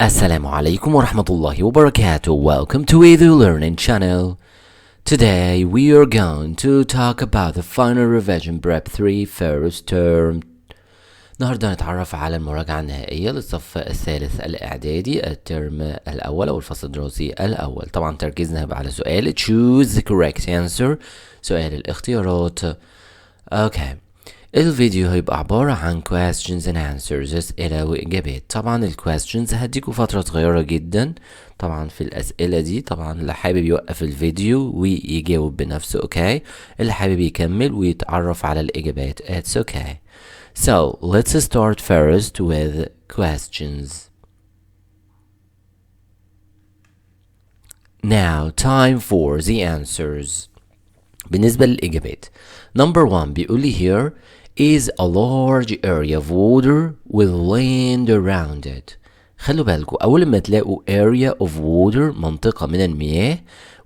Assalamu alaikum wa rahmatullahi wa barakatuh. Welcome to Edu Learning Channel. Today we are going to talk about the final revision prep 3 first term. النهارده نتعرف على المراجعة النهائية للصف الثالث الاعدادي الترم الاول او الفصل الدراسي الاول. طبعا تركيزنا هيبقى على سؤال choose the correct answer، سؤال الاختيارات. اوكي، الفيديو هيبقى عبارة عن questions and answers، أسئلة وإجابات. طبعا ال questions هديكوا فترة صغيرة جدا طبعا في الأسئلة دي. طبعا اللي حابب يوقف الفيديو ويجاوب بنفسه اوكي، اللي حابب يكمل ويتعرف على الإجابات it's okay. So let's start first with questions. Now time for the answers. بالنسبة للإجابات number 1 بيقول لي here is a large area of water with land around it. خلوا بالكوا أول ما تلاقوا area of water منطقة من المياه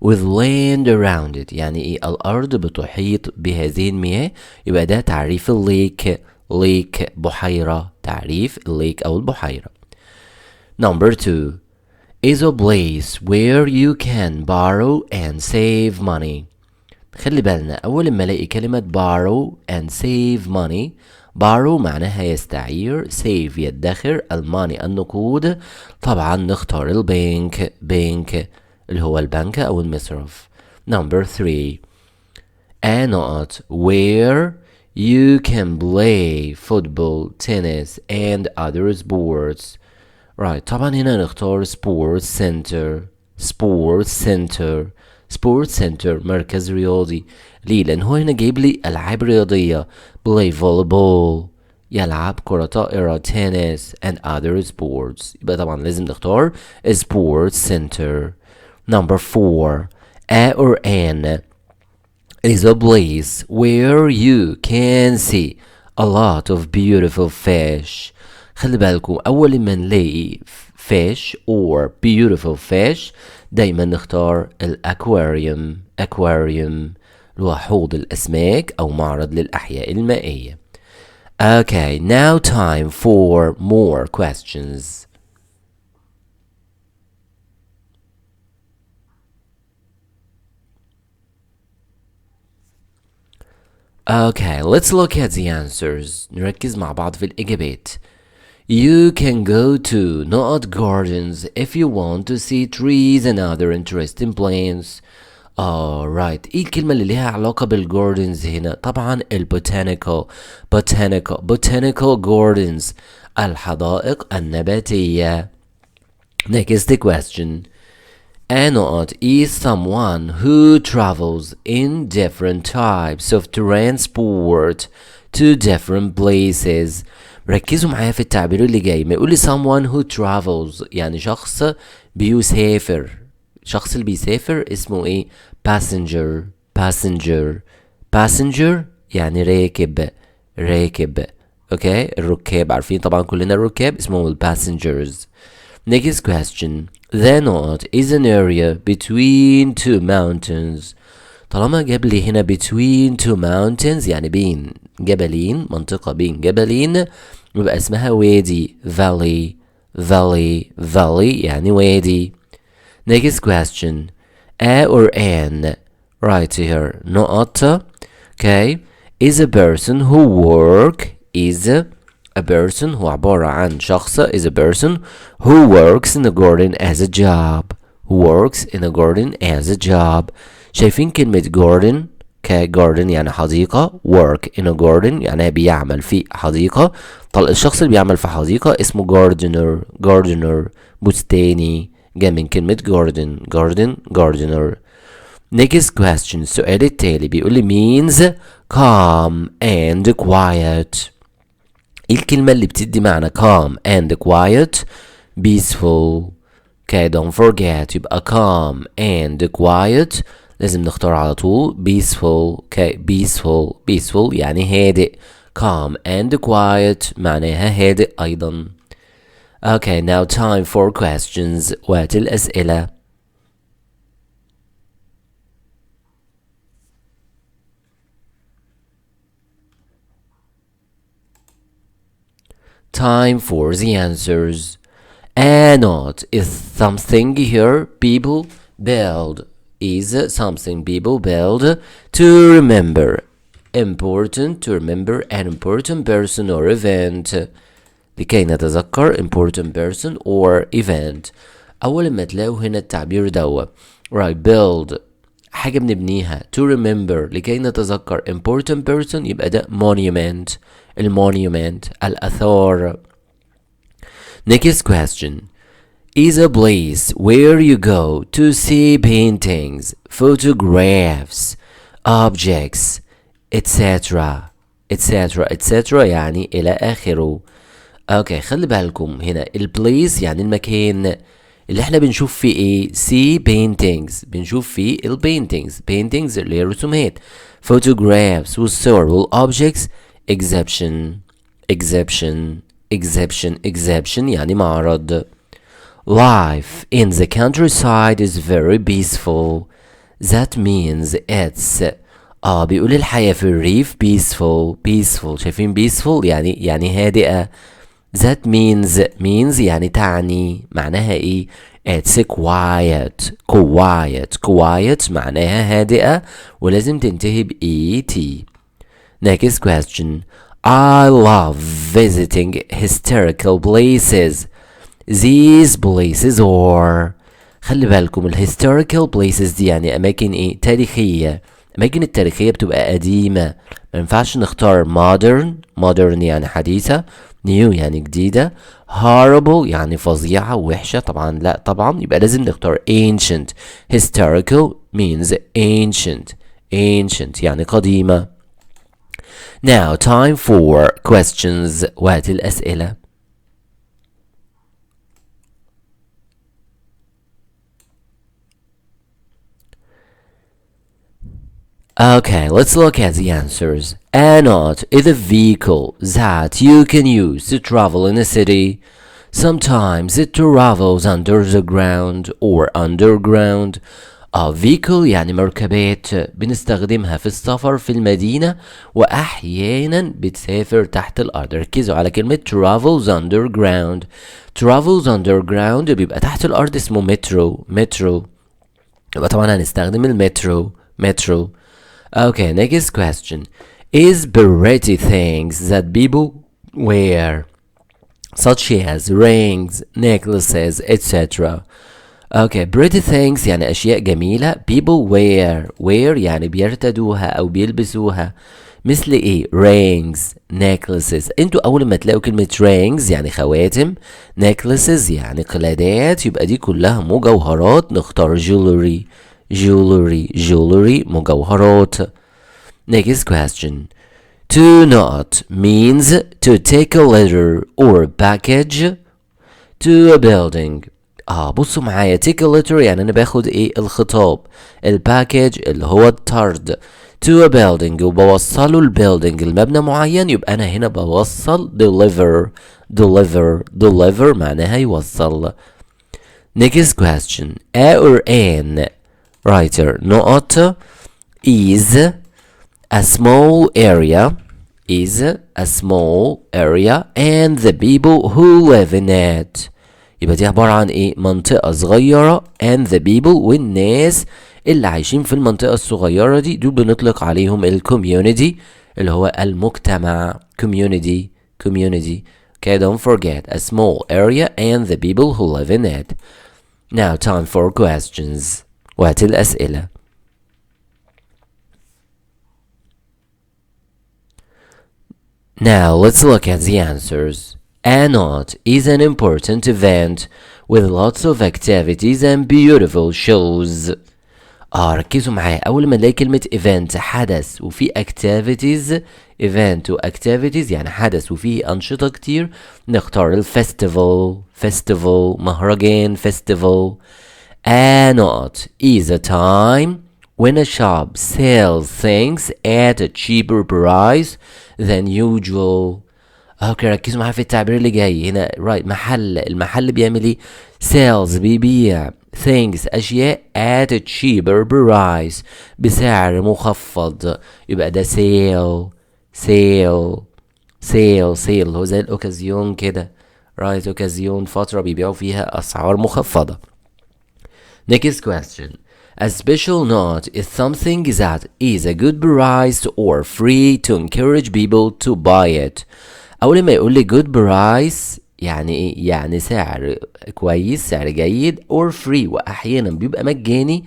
with land around it يعني إيه؟ الأرض بتحيط بهذه المياه، يبقى ده تعريف الليك. ليك بحيرة، تعريف الليك أو البحيرة. number 2 is a place where you can borrow and save money. خلي بالنا أول ما ألاقي كلمة borrow and save money، borrow معناها يستعير، save يدخر، الماني النقود. طبعا نختار البنك، بنك اللي هو البنك أو المصرف. number 3 a not where you can play football, tennis and other sports. right طبعا هنا نختار sports center. sports center سبورت سنتر مركز رياضي. ليه؟ لأن هو هنا جايب لي ألعاب رياضية play volleyball يلعب كرة طائرة tennis and other sports، يبقى طبعا لازم نختار sports center. number 4 a or an is a place where you can see a lot of beautiful fish. خلي بالكم أول ما نلاقي fish or beautiful fish دايما نختار الاكواريوم. aquarium هو حوض الأسماك أو معرض للأحياء المائية. Okay, now time for more questions. Okay, let's look at the answers. نركز مع بعض في الإجابات. You can go to not gardens if you want to see trees and other interesting plants. Alright، ايه الكلمة اللي ليها علاقة بالجاردنز هنا؟ طبعا البوتانيكال. botanical gardens الحدائق النباتية. Next question. A not is someone who travels in different types of transport to different places. ركزوا معايا في التعبير اللي جاي. ما يقول لي someone who travels يعني شخص بيسافر. شخص اللي بيسافر اسمه ايه؟ passenger. passenger يعني راكب اوكي. الركاب عارفين طبعا كلنا الركاب اسمهم ال passengers. next question. the not is an area between two mountains. طالما جاب لي هنا between two mountains يعني بين جبلين، منطقة بين جبلين، يبقى اسمها وادي valley يعني وادي. next question. a or an right here not okay is a person who is a person هو عبارة عن شخص is a person who works in a garden as a job. شايفين كلمة garden garden يعني حديقة، work in a garden يعني بيعمل في حديقة. طل الشخص اللي بيعمل في حديقة اسمه gardener بستاني، جاء من كلمة gardener. next question. السؤال التالي بيقول لي means calm and quiet. ايه الكلمة اللي بتدي معنى calm and quiet؟ peaceful. okay don't forget يبقى calm and quiet لازم نختار على طول peaceful. okay peaceful يعني هادئ. calm and quiet معناها هادئ أيضا. okay now time for questions. وقت الأسئلة. time for the answers. A not is something here people build. Is something people build to remember. Important to remember an important person or event. لكي نتذكر important person or event. أول ما تلاقوا هنا التعبير دوا right build حاجة بنبنيها to remember لكي نتذكر important person يبقى ده monument. المونيومنت الآثار. Next question is a place where you go to see paintings, photographs, objects, etc. etc. etc. يعني إلى آخره. اوكي خلي بالكم هنا البليس يعني المكان اللي احنا بنشوف فيه ايه see paintings بنشوف فيه البينتينجز paintings اللي هي الرسومات photographs والصور والobjects exception exception exception exception يعني معرض. Life in the countryside is very peaceful. That means it's بيقول الحياة في الريف peaceful peaceful شايفين peaceful يعني هادئة. That means يعني تعني معناها ايه it's quiet quiet معناها هادئة ولازم تنتهي ب et. Next question I love visiting historical places. These places are خلي بالكم historical places دي يعني أماكن إيه تاريخية. الأماكن التاريخية بتبقى قديمة ما ينفعش نختار modern يعني حديثة new يعني جديدة horrible يعني فظيعة ووحشة طبعا لا طبعا يبقى لازم نختار ancient. historical means ancient يعني قديمة. Now time for questions. وقت الأسئلة. Okay, let's look at the answers. A not is a vehicle that you can use to travel in a city. Sometimes it travels under the ground or underground. A vehicle يعني مركبات بنستخدمها في السفر في المدينة وأحيانا بتسافر تحت الأرض. ركزوا على كلمة travels underground. travels underground بيبقى تحت الأرض اسمه metro. يبقى طبعا هنستخدم metro. Okay, next question. Is pretty things that people wear, such as rings, necklaces, etc. Okay, pretty things يعني أشياء جميلة. People wear يعني بيرتدوها أو بيلبسوها. مثل إيه؟ rings, necklaces. أنتوا أول ما تلاقوا كلمة rings يعني خواتم. necklaces يعني قلادات. يبقى دي كلها مجوهرات. نختار jewelry مجوهرات. Next question. To not means to take a letter or package to a building. بصوا معايا take a letter يعني أنا باخد إيه الخطاب. الباكج اللي هو الطرد. to a building وبوصله البيلدينج المبنى معين يبقى أنا هنا بوصل deliver معناها يوصل. Next question. A or an writer not is a small area and the people who live in it. يبقى دي عبارة عن ايه منطقة صغيرة and the people والناس اللي عايشين في المنطقة الصغيرة دي دول بنطلق عليهم الكوميونيتي اللي هو المجتمع. community. Okay, don't forget a small area and the people who live in it. Now time for questions. وقت الأسئلة. Now let's look at the answers. A not is an important event with lots of activities and beautiful shows. ركزوا معايا أول ما نلاقي كلمة event حدث وفي activities event و activities يعني حدث وفيه أنشطة كتير نختار الفestival مهرجان festival. A not is a time when a shop sells things at a cheaper price than usual. اوكي ركزوا معايا في التعبير اللي جاي هنا right المحل بيعمل ايه sales بيبيع things أشياء at a cheaper price بسعر مخفض. يبقى ده sale هو زي الأوكازيون كده right occasion فترة بيبيعوا فيها أسعار مخفضة. Next question. A special note is something that is a good price or free to encourage people to buy it. أول ما يقول لي good price يعني إيه؟ يعني سعر كويس، سعر جيد، or free وأحيانا بيبقى مجاني.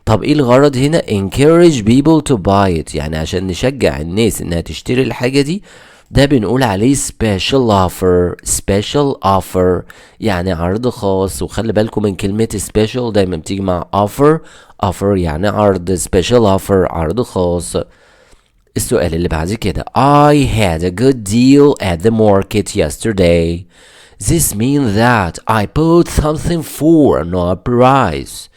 طب إيه الغرض هنا؟ encourage people to buy it، يعني عشان نشجع الناس إنها تشتري الحاجة دي. ده بنقول عليه special offer. special offer يعني عرض خاص، وخلي بالكم من كلمة special دايما بتيجي مع offer. offer يعني عرض، special offer عرض خاص. السؤال اللي بعد كده I had a good deal at the market yesterday. This means that I bought something for no price.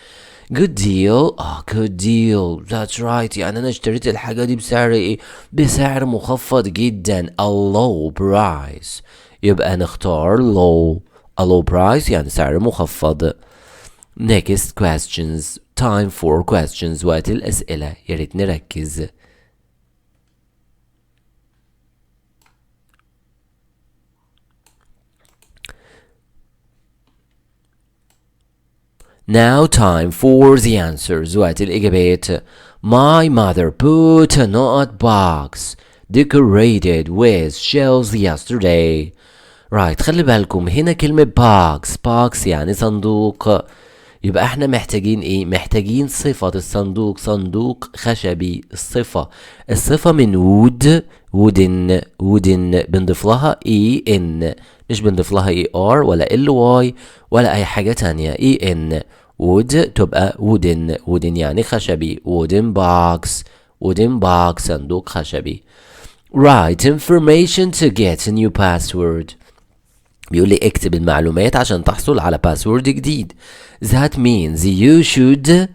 Good deal. good deal. That's right. يعني أنا اشتريت الحاجة دي بسعر إيه؟ بسعر مخفض جدا. A low price. يبقى نختار low. A low price يعني سعر مخفض. Next questions. Time for questions. وقت الأسئلة. يا ريت نركز. Now time for the answers. وقت الإجابات. My mother put a nut box decorated with shells yesterday. Right. خلي بالكم هنا كلمة box يعني صندوق. يبقى احنا محتاجين ايه؟ محتاجين صفة الصندوق. صندوق خشبي. الصفة من wooden بنضيف لها en، مش بنضيف لها er ولا ly ولا اي حاجة تانية. en wood تبقى wooden يعني خشبي. wooden box صندوق خشبي. Write information to get a new password. بيقول لي اكتب المعلومات عشان تحصل على باسورد جديد. That means you should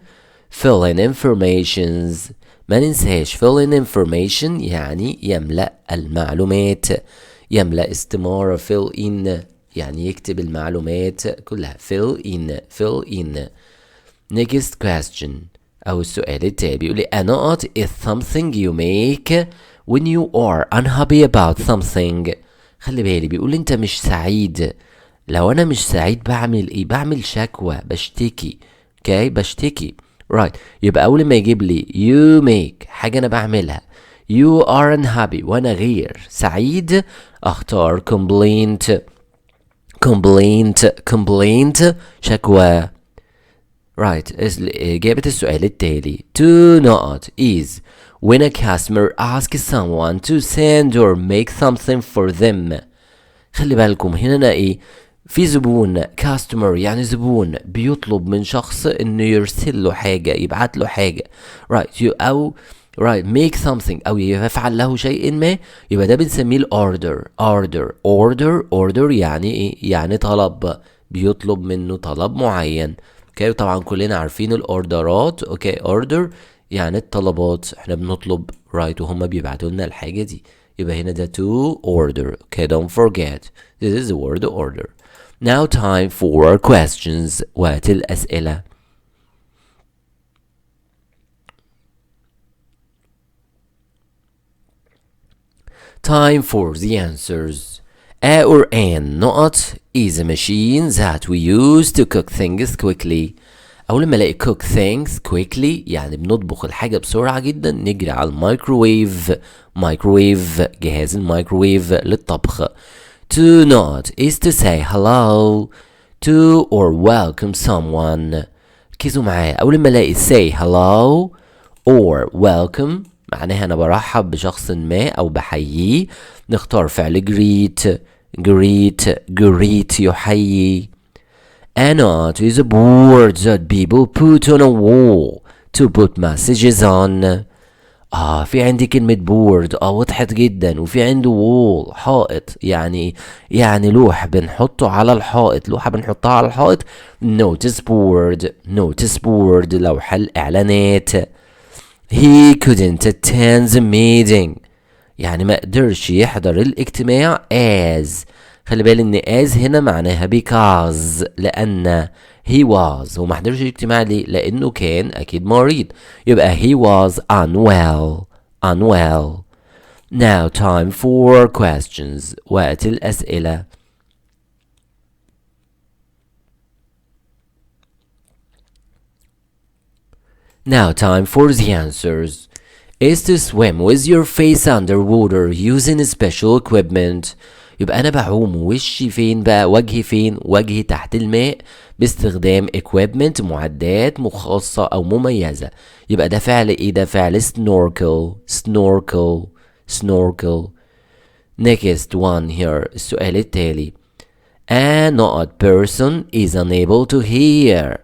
fill in informations. ما ننساش fill in information يعني يملأ المعلومات، يملأ استمارة. fill in يعني يكتب المعلومات كلها. fill in. Next question أو السؤال التالي بيقول لي a note is something you make when you are unhappy about something. خلي بالي بيقول انت مش سعيد. لو انا مش سعيد بعمل ايه؟ بعمل شكوى، بشتكي. بشتكي. right. يبقى اول ما يجيب لي you make حاجة انا بعملها you are unhappy وانا غير سعيد، اختار complaint شكوى. right. إجابة السؤال التالي to not is when a customer asks someone to send or make something for them. خلي بالكم هنا ايه؟ في زبون customer يعني زبون بيطلب من شخص انه يرسل له حاجة، يبعت له حاجة. right. او right make something او يفعل له شيء ما، يبقى ده بنسميه order يعني ايه؟ يعني طلب، بيطلب منه طلب معين. طبعا كلنا عارفين الاوردرات. order يعني الطلبات، احنا بنطلب right وهم بيبعتوا لنا الحاجة دي. يبقى هنا ده to order. don't forget this is the word order. Now time for questions. وقت الأسئلة. Time for the answers. A or an نقط is a machine that we use to cook things quickly. أول ما الاقي cook things quickly يعني بنطبخ الحاجة بسرعة جدا، نجري على الميكروويف. جهاز الميكروويف للطبخ. To not is to say hello to or welcome someone. ركزوا معايا. أول ما الاقي say hello or welcome معناها أنا برحب بشخص ما أو بحييه، نختار فعل greet يحيي. A note is a board that people put on a wall to put messages on. في عندي كلمة بورد. وضحت جدا. وفي عنده wall حائط، يعني لوح بنحطه على الحائط، لوحة بنحطها على الحائط. notice board لوحة الإعلانات. He couldn't attend the meeting يعني ما قدرش يحضر الاجتماع as. خلي بالي ان as هنا معناها because، لان he was هو ما حضرش الاجتماع ليه؟ لانه كان اكيد مريض. يبقى he was unwell. Now time for questions. وقت الاسئله. Now time for the answers. Is to swim with your face underwater using special equipment. يبقى أنا بعوم وشي فين بقى، وجهي فين، وجهي تحت الماء باستخدام equipment، معدات مخصصة أو مميزة. يبقى ده فعل إيه؟ ده فعل snorkel. snorkel snorkel. Next one here. السؤال التالي. A not person is unable to hear.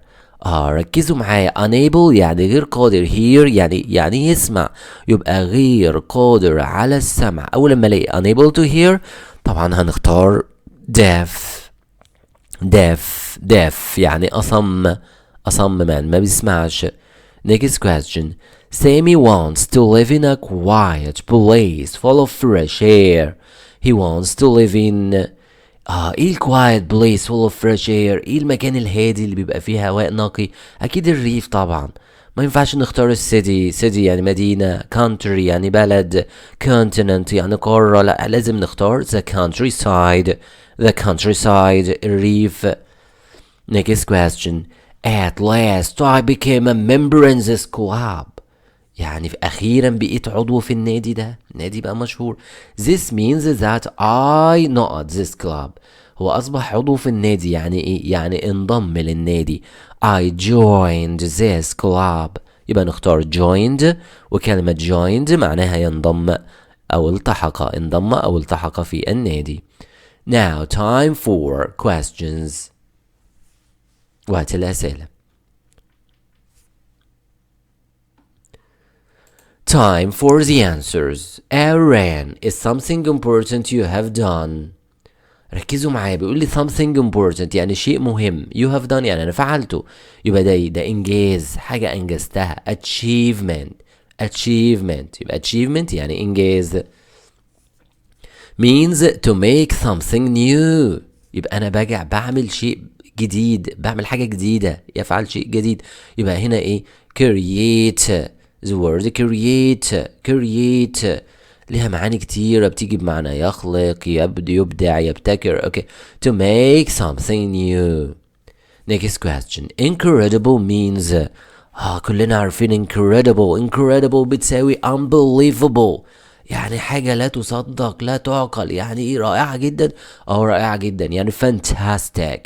ركزوا معايا. unable يعني غير قادر. hear يعني يسمع. يبقى غير قادر على السمع. أول لما الاقي unable to hear طبعا هنختار deaf. deaf يعني أصم من ما بيسمعش. Next question. Sammy wants to live in a quiet place full of fresh air. He wants to live in ايه quiet place full of fresh air؟ ايه المكان الهادي اللي بيبقى فيه هواء نقي؟ اكيد الريف طبعا. ما ينفعش نختار السيتي. سيتي يعني مدينة، country يعني بلد، continent يعني قارة. لا، لازم نختار the countryside. الريف. Next question. At last I became a member in this club. يعني أخيرا بقيت عضو في النادي ده. النادي بقى مشهور. This means that I not this club. هو أصبح عضو في النادي. يعني إيه؟ يعني انضم للنادي. I joined this club. يبقى نختار joined. وكلمة joined معناها ينضم أو التحق. انضم أو التحق في النادي. Now time for questions. وقت الأسئلة. Time for the answers. Aaron is something important you have done. ركزوا معايا. بيقول لي something important يعني شيء مهم. you have done يعني أنا فعلته. يبقى ده إنجاز، حاجة أنجزتها. achievement. يبقى achievement يعني إنجاز. means to make something new. يبقى أنا بعمل شيء جديد، بعمل حاجة جديدة، يفعل شيء جديد. يبقى هنا إيه؟ create. the word create لها معاني كتيرة بتيجي بمعنى يخلق، يبدع، يبتكر. okay. to make something new. next question. incredible means كلنا عارفين incredible بتساوي unbelievable. يعني حاجة لا تصدق، لا تعقل. يعني ايه؟ رائعة جدا. رائعة جدا يعني fantastic.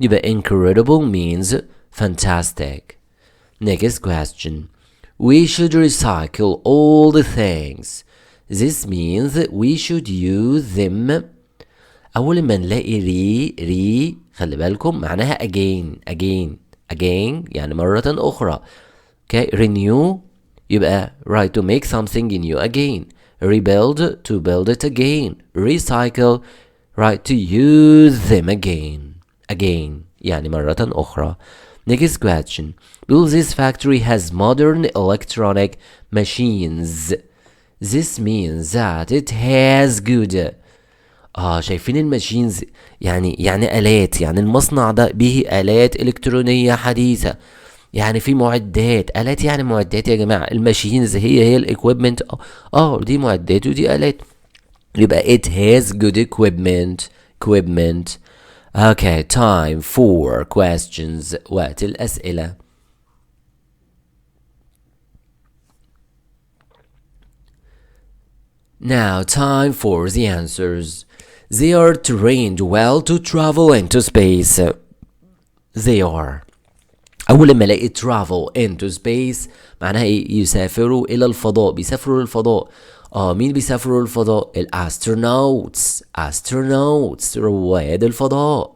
يبقى incredible means fantastic. next question. We should recycle all the things. This means we should use them. أول ما نلاقي ري خلي بالكم معناها again يعني مرة أخرى. okay. renew يبقى right to make something new again. rebuild to build it again. recycle right to use them again يعني مرة أخرى. next question. Will this factory has modern electronic machines. This means that it has good. شايفين الماشينز يعني آلات. يعني المصنع ده به آلات إلكترونية حديثة. يعني في معدات. آلات يعني معدات يا جماعة. الماشينز هي الإكويبمنت. دي معدات ودي آلات. يبقى it has good equipment. Okay, time for questions. وقت الأسئلة. Now time for the answers. They are trained well to travel into space. They are. أول لما الاقي travel into space معناها إيه؟ يسافروا إلى الفضاء. بيسافروا للفضاء. مين بيسافروا للفضاء؟ astronauts رواد الفضاء.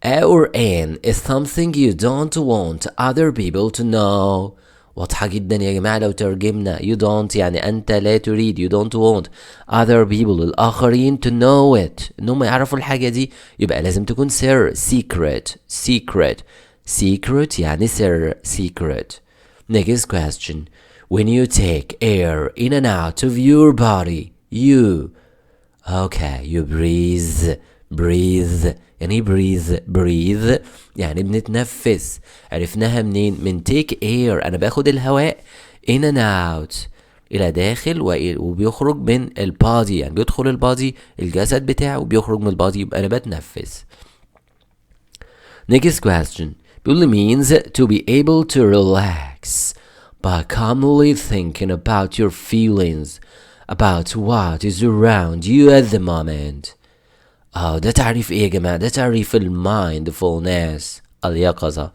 or an is something you don't want other people to know. واضحة جدا يا جماعة لو ترجمنا. you don't يعني أنت لا تريد. you don't want other people الآخرين to know it إنهم يعرفوا الحاجة دي. يبقى لازم تكون secret يعني سر. secret. next question. when you take air in and out of your body you breathe يعني breathe يعني بنتنفس. عرفناها منين؟ من take air. أنا باخد الهواء in and out إلى داخل وبيخرج من البادي. يعني بيدخل البادي الجسد بتاعه وبيخرج من البادي. يبقى أنا بتنفس. next question. بيقول means to be able to relax. by calmly thinking about your feelings about what is around you at the moment. ده تعريف ايه يا جماعة؟ ده تعريف mindfulness، اليقظة.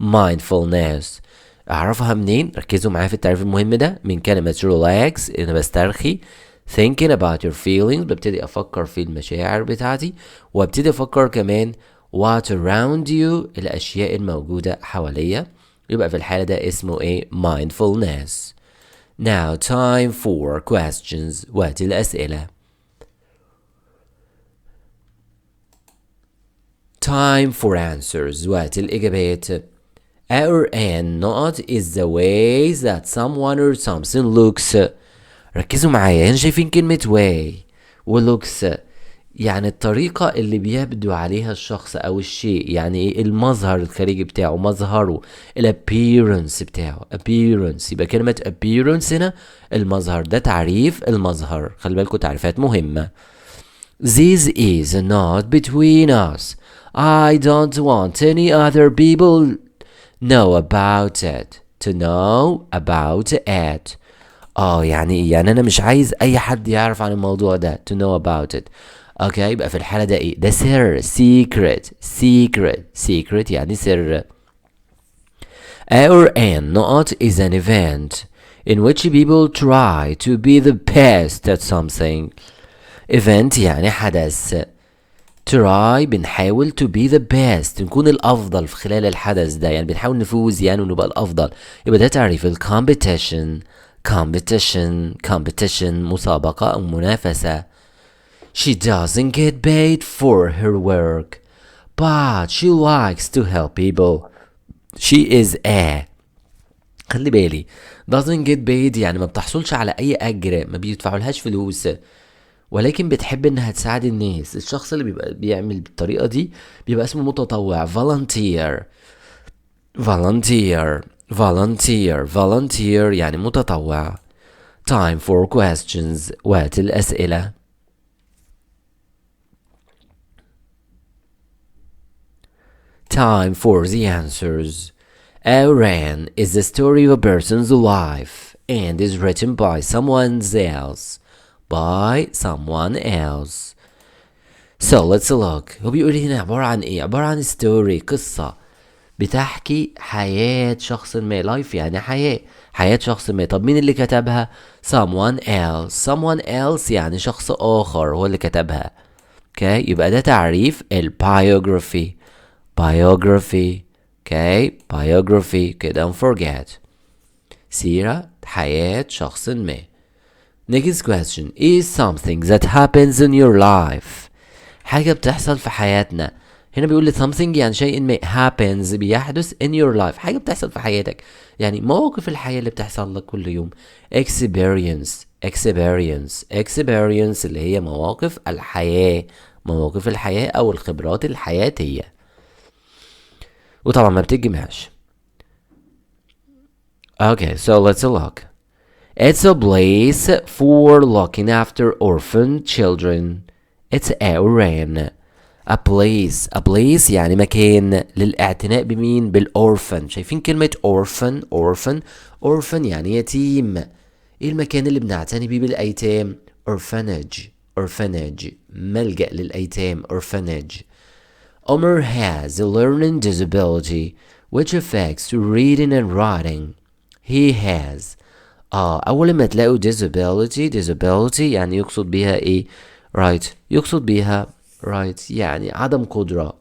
mindfulness اعرفها منين؟ ركزوا معايا في التعريف المهم ده، من كلمة relax، انا بسترخي. thinking about your feelings، ببتدي افكر في المشاعر بتاعتي، وابتدي افكر كمان what around you، الاشياء الموجودة حواليا. يبقى في الحالة ده اسمه ايه؟ mindfulness. Now time for questions. وقت الأسئلة. Time for answers. وقت الإجابات. Our and not is the way that someone or something looks. ركزوا معايا، هنا شايفين كلمة way و looks، يعني الطريقة اللي بيبدو عليها الشخص أو الشيء، يعني إيه؟ المظهر الخارجي بتاعه، مظهره، الappearance بتاعه، appearance. يبقى كلمة appearance هنا المظهر، ده تعريف المظهر. خلي بالكوا تعريفات مهمة. This is not between us. I don't want any other people know about it. To know about it. يعني أنا مش عايز أي حد يعرف عن الموضوع ده. To know about it. اوكي، يبقى في الحالة ده ايه؟ ده سر، secret يعني سر. Our and not is an event in which people try to be the best at something. event يعني حدث. try بنحاول to be the best، نكون الأفضل في خلال الحدث ده، يعني بنحاول نفوز يعني ونبقى الأفضل. يبقى ده تعريف competition، مسابقة أو منافسة. She doesn't get paid for her work, but she likes to help people. She is a، خلي بالي، doesn't get paid يعني ما بتحصلش على أي أجر، ما بيدفعولهاش فلوس، ولكن بتحب إنها تساعد الناس. الشخص اللي بيبقى بيعمل بالطريقة دي بيبقى اسمه متطوع، volunteer يعني متطوع. Time for questions. وقت الأسئلة. Time for the answers. Aran is the story of a person's life and is written by someone else. So let's look. هو بيقول هنا عبارة عن ايه؟ عبارة عن story، قصة بتحكي حياة شخص ما. life يعني حياة شخص ما. طب مين اللي كتبها؟ someone else يعني شخص آخر هو اللي كتبها. اوكي، يبقى ده تعريف البايوغرافي. biography. Okay, don't forget. سيرة حياة شخص ما. Next question is something that happens in your life. حاجة بتحصل في حياتنا. هنا بيقول لي something يعني شيء ما happens بيحدث in your life، حاجة بتحصل في حياتك، يعني مواقف الحياة اللي بتحصل لك كل يوم. experience اللي هي مواقف الحياة أو الخبرات الحياتية، وطبعا ما بتتجمعش. Okay, so let's look. It's a place for looking after orphan children. It's Aran. A place يعني مكان للاعتناء بمين؟ بالأورفن. شايفين كلمة orphan يعني يتيم. ايه المكان اللي بنعتني بيه بالأيتام؟ orphanage ملجأ للأيتام. orphanage. Omer has a learning disability which affects reading and writing. He has. أول ما تلاقوا disability يعني يقصد بيها إيه؟ right. يقصد بيها right يعني عدم قدرة،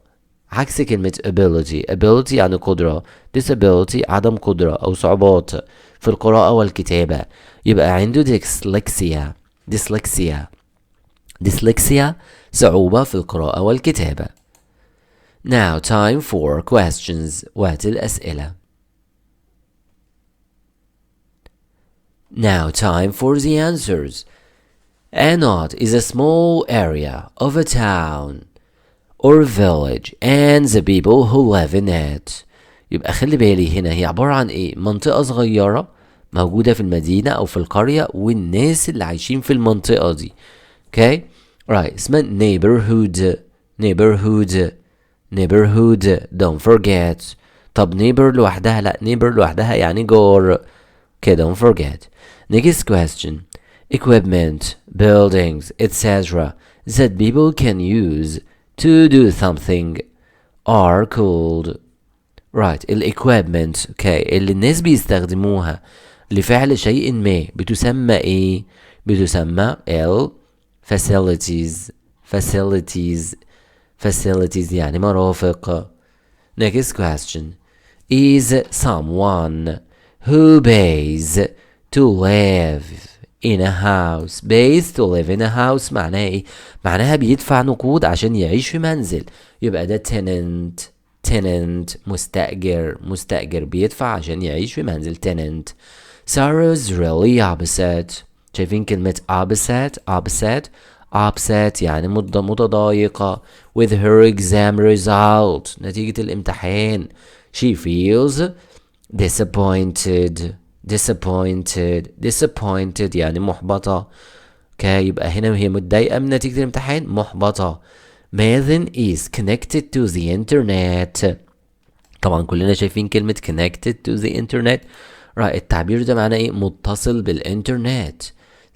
عكس كلمة ability يعني قدرة. disability عدم قدرة أو صعوبات في القراءة والكتابة. يبقى عنده dyslexia صعوبة في القراءة والكتابة. Now time for questions. وقت الأسئلة. Now time for the answers. A knot is a small area of a town or village and the people who live in it. يبقى خلي بالي هنا هي عبارة عن ايه؟ منطقة صغيرة موجودة في المدينة أو في القرية والناس اللي عايشين في المنطقة دي. Okay? Right. اسمها neighborhood. Don't forget. طب neighbor لوحدها؟ لا، neighbor لوحدها يعني جار. Okay, don't forget. Next question. Equipment, buildings, etc. that people can use to do something are called. Right, equipment. Okay, اللي الناس بيستخدموها لفعل شيء ما بتسمى ايه؟ بتسمى facilities. Facilities يعني مرافق. Next question. Is someone who pays to live in a house. pays to live in a house معناها ايه؟ معناها بيدفع نقود عشان يعيش في منزل. يبقى ده tenant مستأجر بيدفع عشان يعيش في منزل tenant. Sarah's really upset. شايفين كلمة upset يعني متضايقة with her exam result نتيجة الامتحان. She feels disappointed يعني محبطة. يبقى هنا وهي متضايقة من نتيجة الامتحان محبطة. ماذن is connected to the internet. طبعا كلنا شايفين كلمة connected to the internet. التعبير ده معناه ايه؟ متصل بالانترنت.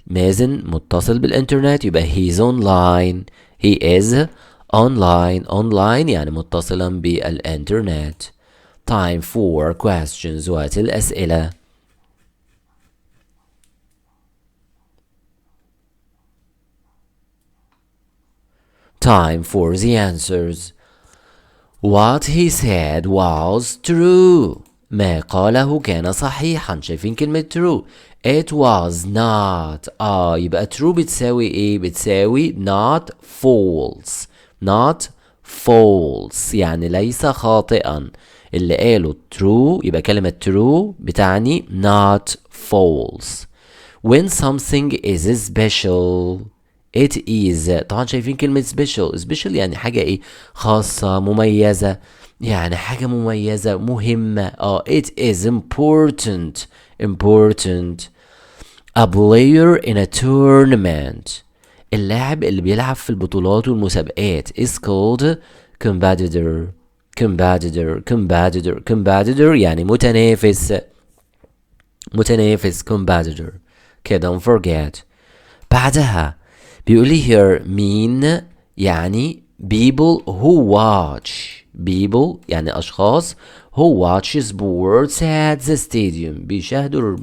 مازن متصل بالانترنت يبقى he's online. he is online يعني متصلا بالانترنت. time for questions وقت الأسئلة. time for the answers. What he said was true. ما قاله كان صحيحا. شايفين كلمة true. It was not. يبقى true بتساوي ايه؟ بتساوي not false يعني ليس خاطئا. اللي قاله true يبقى كلمة true بتعني not false. When something is special it is. طبعا شايفين كلمة special يعني حاجة ايه؟ خاصة مميزة يعني حاجة مميزة مهمة. it is important. A player in a tournament. اللاعب اللي بيلعب في البطولات والمسابقات is called competitor يعني متنافس competitor. don't forget. بعدها بيقولي here mean يعني people who watch. people يعني أشخاص who watch sports at the stadium بيشاهدوا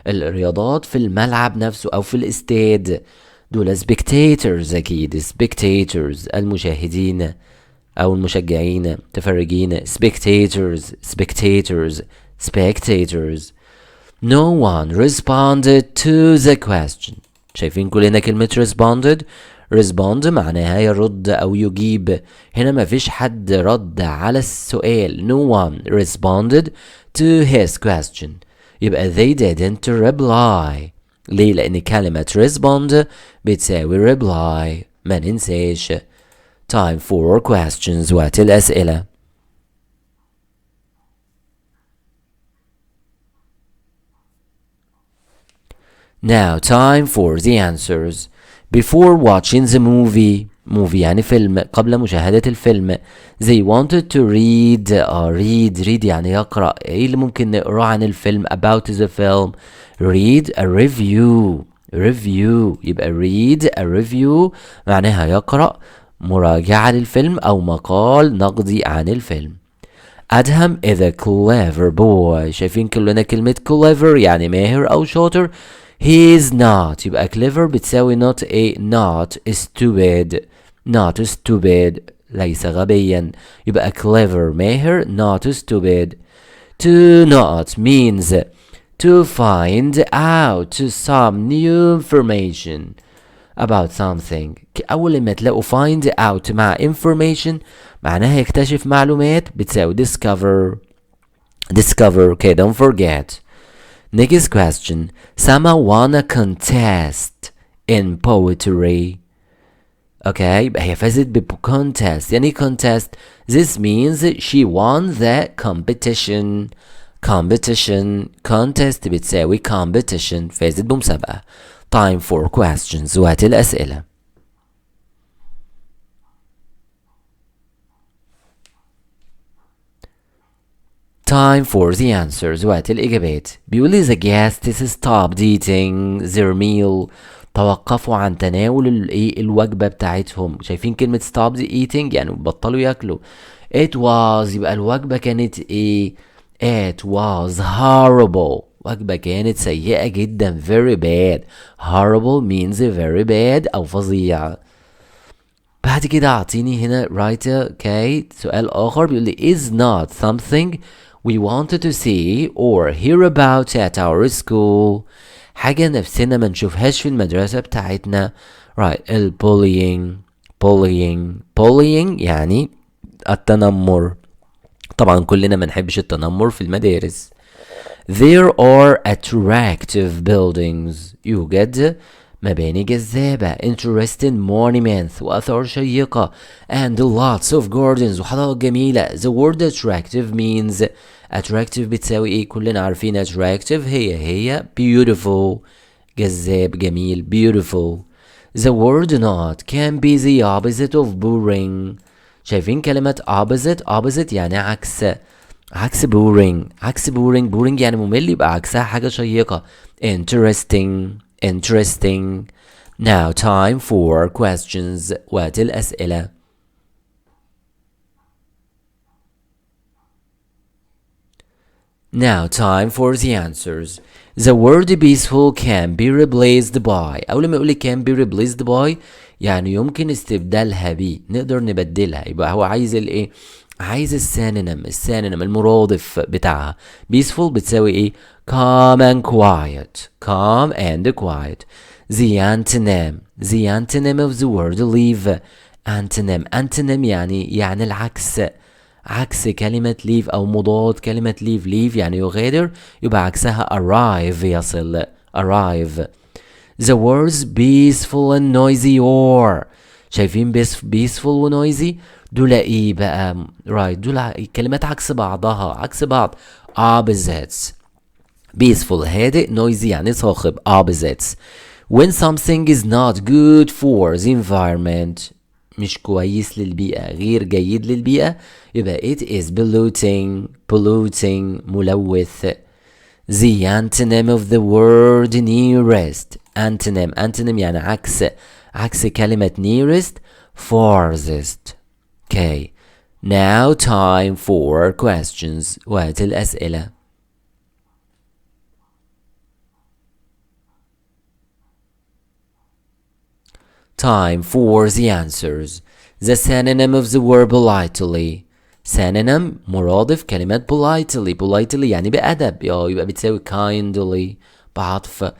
الرياضات في الملعب نفسه أو في الاستاد. دول spectators أكيد. spectators المشاهدين أو المشجعين تفرجين. spectators. No one responded to the question. شايفين كلنا كلمة respond معناها يرد أو يجيب. هنا ما فيش حد رد على السؤال. No one responded to his question. يبقى they didn't reply. ليه؟ لأن كلمة respond بتساوي reply. ما ننساش. time for questions وقت الأسئلة. Now time for the answers. Before watching the movie يعني فيلم. قبل مشاهدة الفيلم they wanted to read. read يعني يقرأ. ايه اللي ممكن نقرأ عن الفيلم about the film؟ read a review. يبقى read a review معناها يقرأ مراجعة للفيلم أو مقال نقدي عن الفيلم. أدهم is a clever boy. شايفين كلنا كلمة clever يعني ماهر أو شاطر. he is not. يبقى clever بتساوي not stupid ليس غبيا. يبقى clever ماهر not stupid. to not means to find out some new information about something. أول ما تلاقوا find out مع information معناها يكتشف معلومات بتساوي discover. Okay, don't forget. Next question. Sama won a contest in poetry. Okay, يبقى هي فازت contest. يعني contest. This means she won the competition. contest بتساوي competition. فازت بمسابقة. time for questions وقت الأسئلة. Time for the answers. وقت الإجابات. بيقول لي the guests stopped eating their meal. توقفوا عن تناول الوجبة بتاعتهم. شايفين كلمة stopped eating يعني بطلوا ياكلوا. It was يبقى الوجبة كانت ايه؟ It was horrible. وجبة كانت سيئة جدا. Very bad. Horrible means very bad أو فظيع. بعد كده اعطيني هنا writer. okay. سؤال آخر بيقول لي is not something we wanted to see or hear about at our school. حاجة نفسنا ما نشوفهاش في المدرسة بتاعتنا. right. bullying يعني التنمر. طبعا كلنا ما نحبش التنمر في المدارس. There are attractive buildings. يوجد مباني جذابة. Interesting monuments. وآثار شيقة. And lots of gardens. وحدائق جميلة. The word attractive means attractive بتساوي ايه؟ كلنا عارفين attractive هي beautiful. جذاب جميل. beautiful. The word not can be the opposite of boring. شايفين كلمة opposite يعني عكس boring يعني ممل يبقى عكسها حاجة شيقة. interesting. Now time for questions. وقت الأسئلة. Now time for the answers. The word peaceful can be replaced by. أول ما يقولي can be replaced by يعني يمكن استبدالها بيه. نقدر نبدلها. يبقى هو عايز الايه؟ عايز السينونيم المرادف بتاعها. peaceful بتساوي ايه؟ calm and quiet. The antonym of the word leave. antonym يعني العكس. عكس كلمة leave أو مضاد كلمة leave يعني يغادر يبقى عكسها arrive يصل. arrive. The words peaceful and noisy or. شايفين peaceful و noisy دول ايه بقى؟ right. دول كلمات عكس بعض. opposites. peaceful هادئ. noisy يعني صاخب. opposites. when something is not good for the environment مش كويس للبيئة غير جيد للبيئة يبقى it is polluting ملوث. The antonym of the word nearest. antonym يعني عكس كلمة nearest. farthest. okay. Now time for questions. وقت الأسئلة. Time for the answers. The synonym of the word politely. synonym مرادف كلمة politely يعني بأدب يبقى بتساوي kindly بعطف.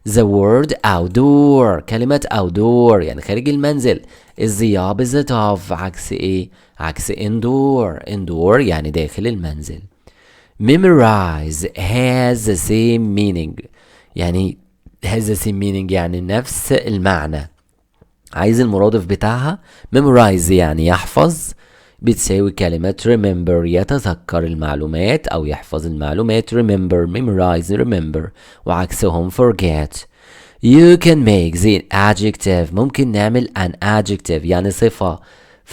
The word outdoor. كلمة outdoor يعني خارج المنزل is the opposite of عكس ايه؟ عكس indoor يعني داخل المنزل. memorize has the same meaning يعني يعني نفس المعنى. عايز المرادف بتاعها. memorize يعني يحفظ بتساوي كلمة remember يتذكر المعلومات أو يحفظ المعلومات. memorize وعكسهم forget. You can make the adjective. ممكن نعمل an adjective يعني صفة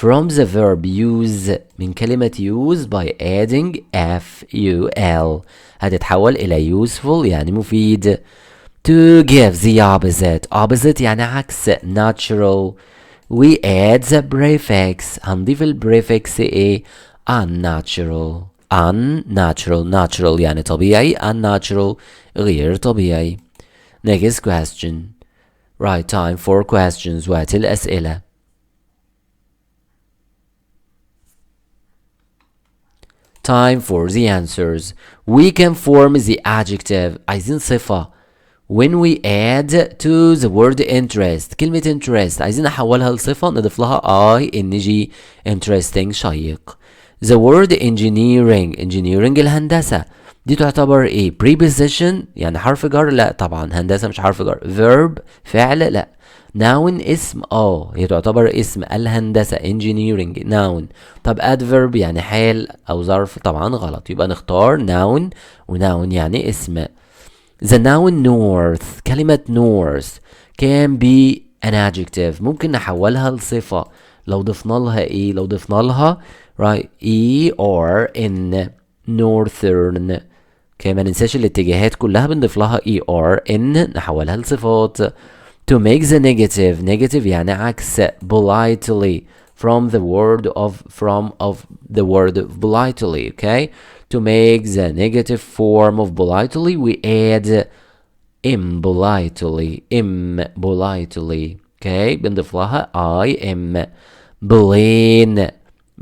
from the verb use من كلمة use by adding ful هتتحول إلى useful يعني مفيد. To give the opposite يعني عكس. natural. We add the prefix. هنضيف البريفكس ايه؟ unnatural يعني طبيعي. unnatural غير طبيعي. Next question. Right. time for questions. وقت الأسئلة. Time for the answers. We can form the adjective. عايزين صفة when we add to the word interest. كلمة interest عايزين نحولها لصفة نضيف لها ing. interesting شيق. The word engineering الهندسة دي تعتبر ايه؟ preposition يعني حرف جر؟ لا طبعا هندسة مش حرف جر. verb فعل؟ لا. noun اسم هي تعتبر اسم الهندسة engineering noun. طب adverb يعني حال او ظرف؟ طبعا غلط يبقى نختار noun وnoun يعني اسم. The noun north. كلمة north can be an adjective. ممكن نحولها لصفة لو ضفنا لها ايه؟ لو ضفنا لها right or in northern. اوكي ما ننساش الاتجاهات كلها بنضيف لها er ان نحولها لصفات. to make the negative يعني عكس politely from the word of politely. okay to make the negative form of politely we add impolitely. okay بنضيف لها I am.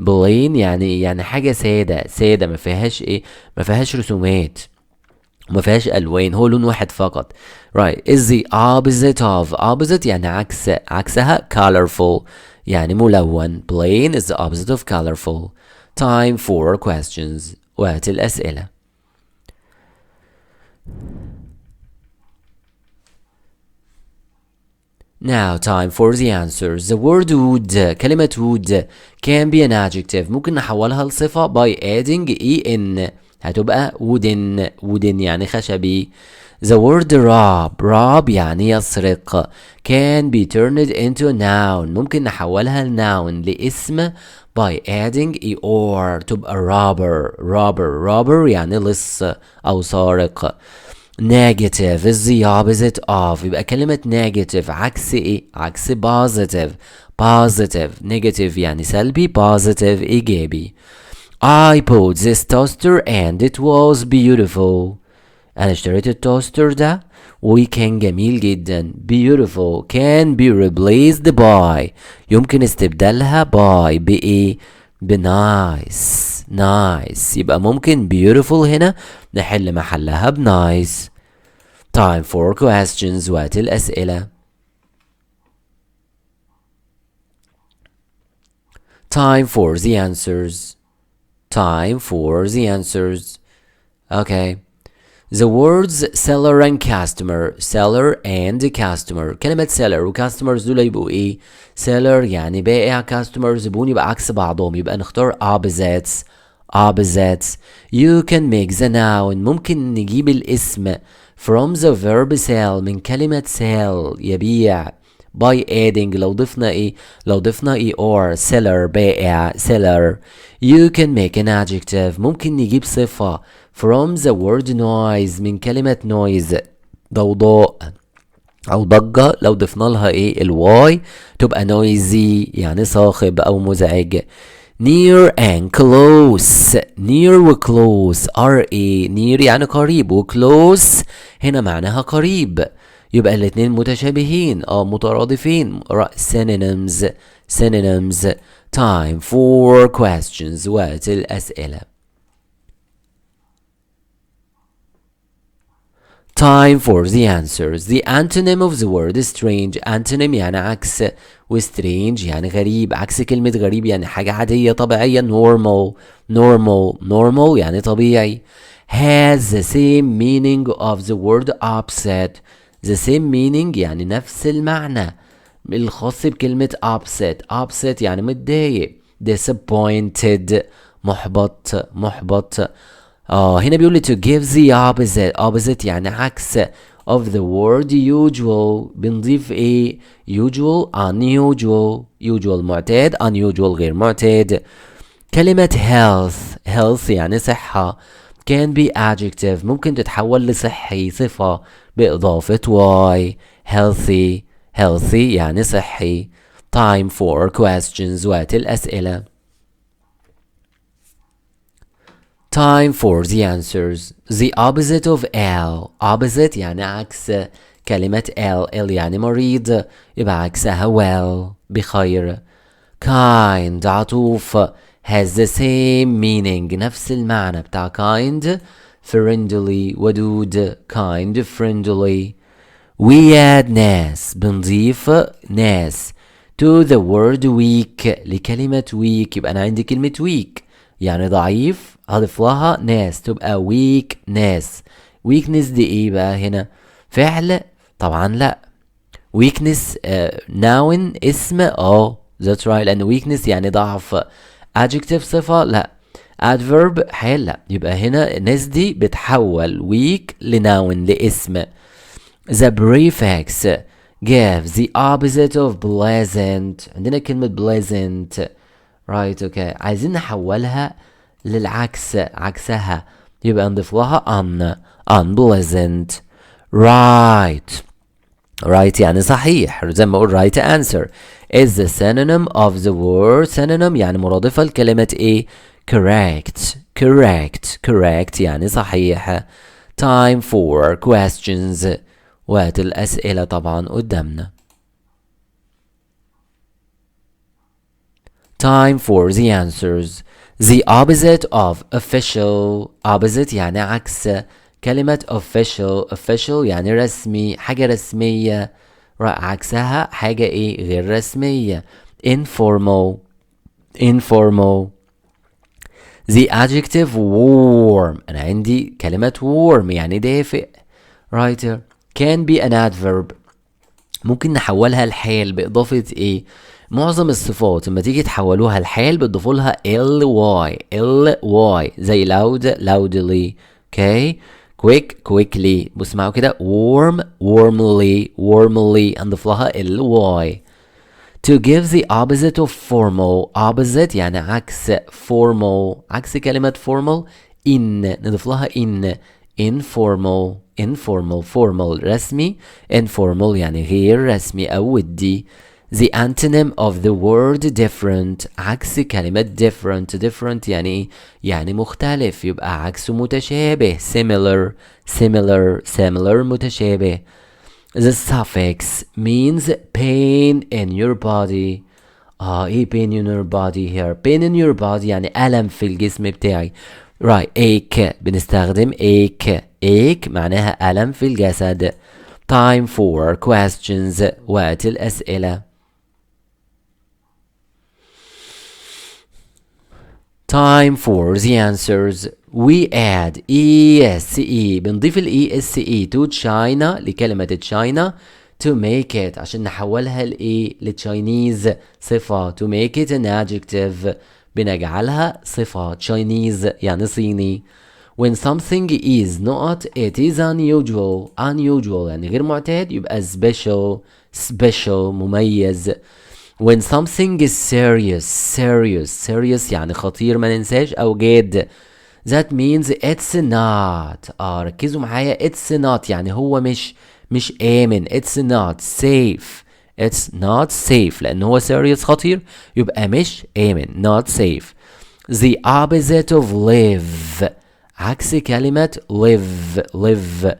plain يعني حاجة سادة ما فيهاش ما فيهاش رسومات وما فيهاش ألوان، هو لون واحد فقط. right is the opposite يعني عكسها colorful يعني ملون. plain is the opposite of colorful. time for questions وقت الأسئلة. Now time for the answers. The word wood كلمة wood can be an adjective ممكن نحولها لصفة by adding en هتبقى wooden يعني خشبي. The word rob يعني يسرق can be turned into a noun ممكن نحولها لnoun لاسم by adding or تبقى robber يعني لص أو سارق. negative is the opposite of يبقى كلمة negative عكس عكس positive negative يعني سلبي positive إيجابي. I bought this toaster and it was beautiful. أنا اشتريت التوستر ده وكان جميل جدا. beautiful can be replaced by يمكن استبدالها by بنايس يبقى ممكن beautiful هنا نحل محلها بنايس. time for questions وقت الأسئلة. time for the answers. okay the words seller and customer كلمة seller و customers دول يبقوا seller يعني بائع customer زبون يبقى عكس بعضهم يبقى نختار opposites. you can make the noun ممكن نجيب الاسم from the verb sell من كلمة sell يبيع by adding لو ضفنا or seller بائع seller. you can make an adjective ممكن نجيب صفة from the word noise من كلمة noise ضوضاء أو ضجة لو ضفنا لها الواي تبقى noisy يعني صاخب أو مزعج. near and close و close near يعني قريب و close هنا معناها قريب يبقى الاتنين متشابهين مترادفين. synonyms. time for questions وقت الأسئلة. time for the answers. the antonym of the word strange antonym يعني عكس و strange يعني غريب عكس كلمة غريب يعني حاجة عادية طبيعية. normal يعني طبيعي. has the same meaning of the word upset. the same meaning يعني نفس المعنى الخاص بكلمة upset يعني متضايق. disappointed محبط. هنا بيقول لي to give the opposite يعني عكس of the word usual بنضيف usual unusual معتاد unusual غير معتاد. كلمة health يعني صحة can be adjective ممكن تتحول لصحي صفة بإضافة y. healthy يعني صحي. time for questions وقت الأسئلة. time for the answers. the opposite of opposite يعني عكس كلمة ill يعني مريض يبقى عكسها well بخير. kind عطوف has the same meaning نفس المعنى بتاع kind. friendly ودود kind friendly. we add ناس بنضيف ناس to the word weak لكلمة weak يبقى أنا عندي كلمة weak يعني ضعيف هضيف لها ناس تبقى weakness دي بقى هنا فعل طبعا لا. weakness noun اسم that's right لأن weakness يعني ضعف. adjective صفة لا. adverb حال لا يبقى هنا ناس دي بتحول weak لnoun لاسم. the prefix gives the opposite of pleasant عندنا كلمة pleasant right okay عايزين نحولها للعكس عكسها يبقى نضيف لها unpleasant. right يعني صحيح زي ما اقول right answer is the synonym of the word synonym يعني مرادفة لكلمة ايه correct يعني صحيح. time for questions وقت الأسئلة طبعا قدامنا. time for the answers. the opposite of official opposite يعني عكس كلمة official يعني رسمي حاجة رسمية عكسها حاجة ايه غير رسمية informal. the adjective warm أنا عندي كلمة warm يعني دافئ writer can be an adverb ممكن نحولها لحال بإضافة ايه معظم الصفات لما تيجي تحولوها لحال بتضيفوا لها ly زي loud loudly okay quickly بص معايا كده warmly هنضيف لها ly. to give the opposite of formal opposite يعني عكس formal عكس كلمة formal نضيف لها informal رسمي informal يعني غير رسمي أو ودي. the antonym of the word different عكس كلمة different يعني يعني مختلف يبقى عكسه متشابه similar متشابه. the suffix means pain in your body ايه pain in your body here pain in your body يعني ألم في الجسم بتاعي right ache بنستخدم ache معناها ألم في الجسد. time for questions وقت الأسئلة. time for the answers. we add ese بنضيف ese to China لكلمة China to make it عشان نحولها لتشاينيز صفة to make it an adjective بنجعلها صفة Chinese يعني صيني. when something is not it is unusual يعني غير معتاد يبقى special مميز. when something is serious يعني خطير ما ننساش أو جاد that means it's not ركزوا معايا it's not يعني هو مش آمن it's not safe لأن هو serious خطير يبقى مش آمن not safe. the opposite of live عكس كلمة live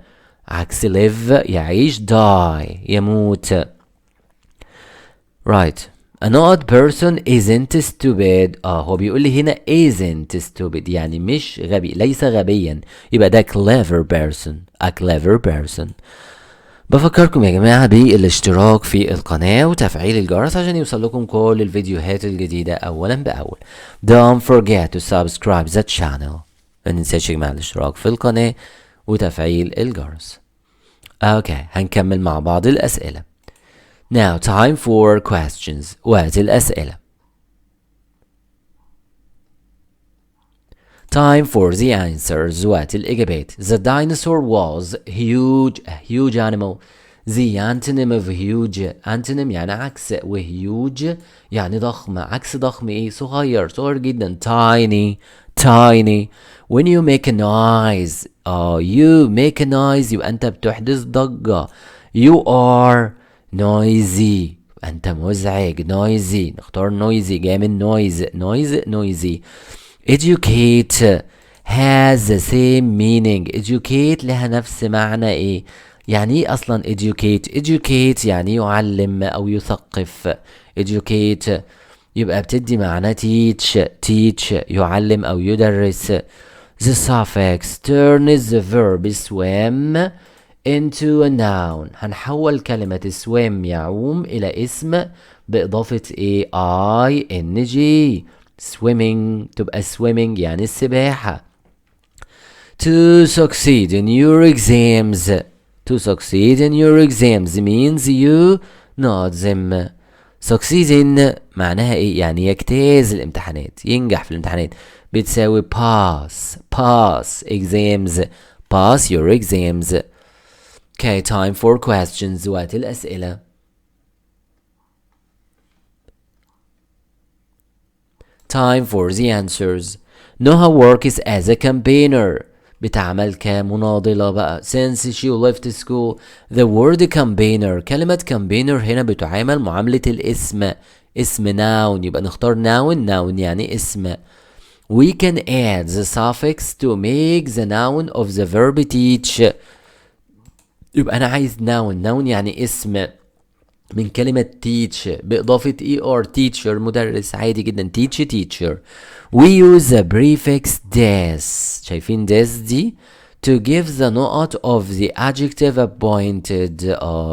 عكس live يعيش die يموت right. an odd person isn't stupid هو بيقول لي هنا isn't stupid يعني مش غبي ليس غبيا يبقى ده a clever person. بفكركم يا جماعة بالاشتراك في القناة وتفعيل الجرس عشان يوصل لكم كل الفيديوهات الجديدة أولا بأول. Don't forget to subscribe the channel ما ننساش يا جماعة الاشتراك في القناة وتفعيل الجرس. اوكي هنكمل مع بعض الأسئلة. Now time for questions وقت الأسئلة. time for the answers وقت الإجابات. the dinosaur was a huge animal. the antonym of huge antonym يعني عكس وhuge يعني ضخم عكس ضخم ايه صغير جدا tiny. when you make a noise يبقى انت بتحدث ضجة. you are noisy انت مزعج noisy نختار noisy جاي من noisy. educate has the same meaning. educate لها نفس معنى ايه يعني ايه اصلا educate يعني يعلم او يثقف. educate يبقى بتدي معنى teach يعلم او يدرس. the suffix turns the verb swim into a noun هنحول كلمة swim يعوم إلى اسم بإضافة ing swimming تبقى swimming يعني السباحة. to succeed in your exams means you not them. succeed in معناها ايه يعني يجتاز الامتحانات ينجح في الامتحانات بتساوي pass your exams. Okay, time for questions وقت الأسئلة. time for the answers. نهى works as a campaigner. بتعمل كمناضلة بقى. since she left school. the word campaigner. كلمة campaigner هنا بتعامل معاملة الاسم. اسم noun. يبقى نختار noun يعني اسم. we can add the suffix to make the noun of the verb teach. يبقى أنا عايز noun يعني اسم من كلمة teach بإضافة er teacher مدرس عادي جدا. teacher. we use the prefix des. شايفين des دي to give the نقط of the adjective appointed.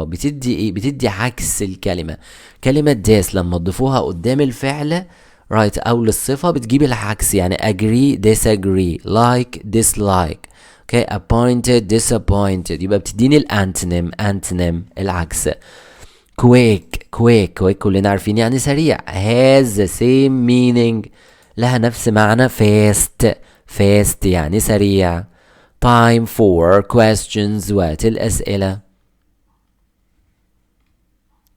بتدي ايه؟ بتدي عكس الكلمة. كلمة des لما تضيفوها قدام الفعل right أو للصفة بتجيب العكس. يعني agree disagree like dislike. okay appointed disappointed. يبقى بتديني الانتونيم العكس. quick كلنا عارفين يعني سريع. has the same meaning. لها نفس معنى fast يعني سريع. time for questions وقت الأسئلة.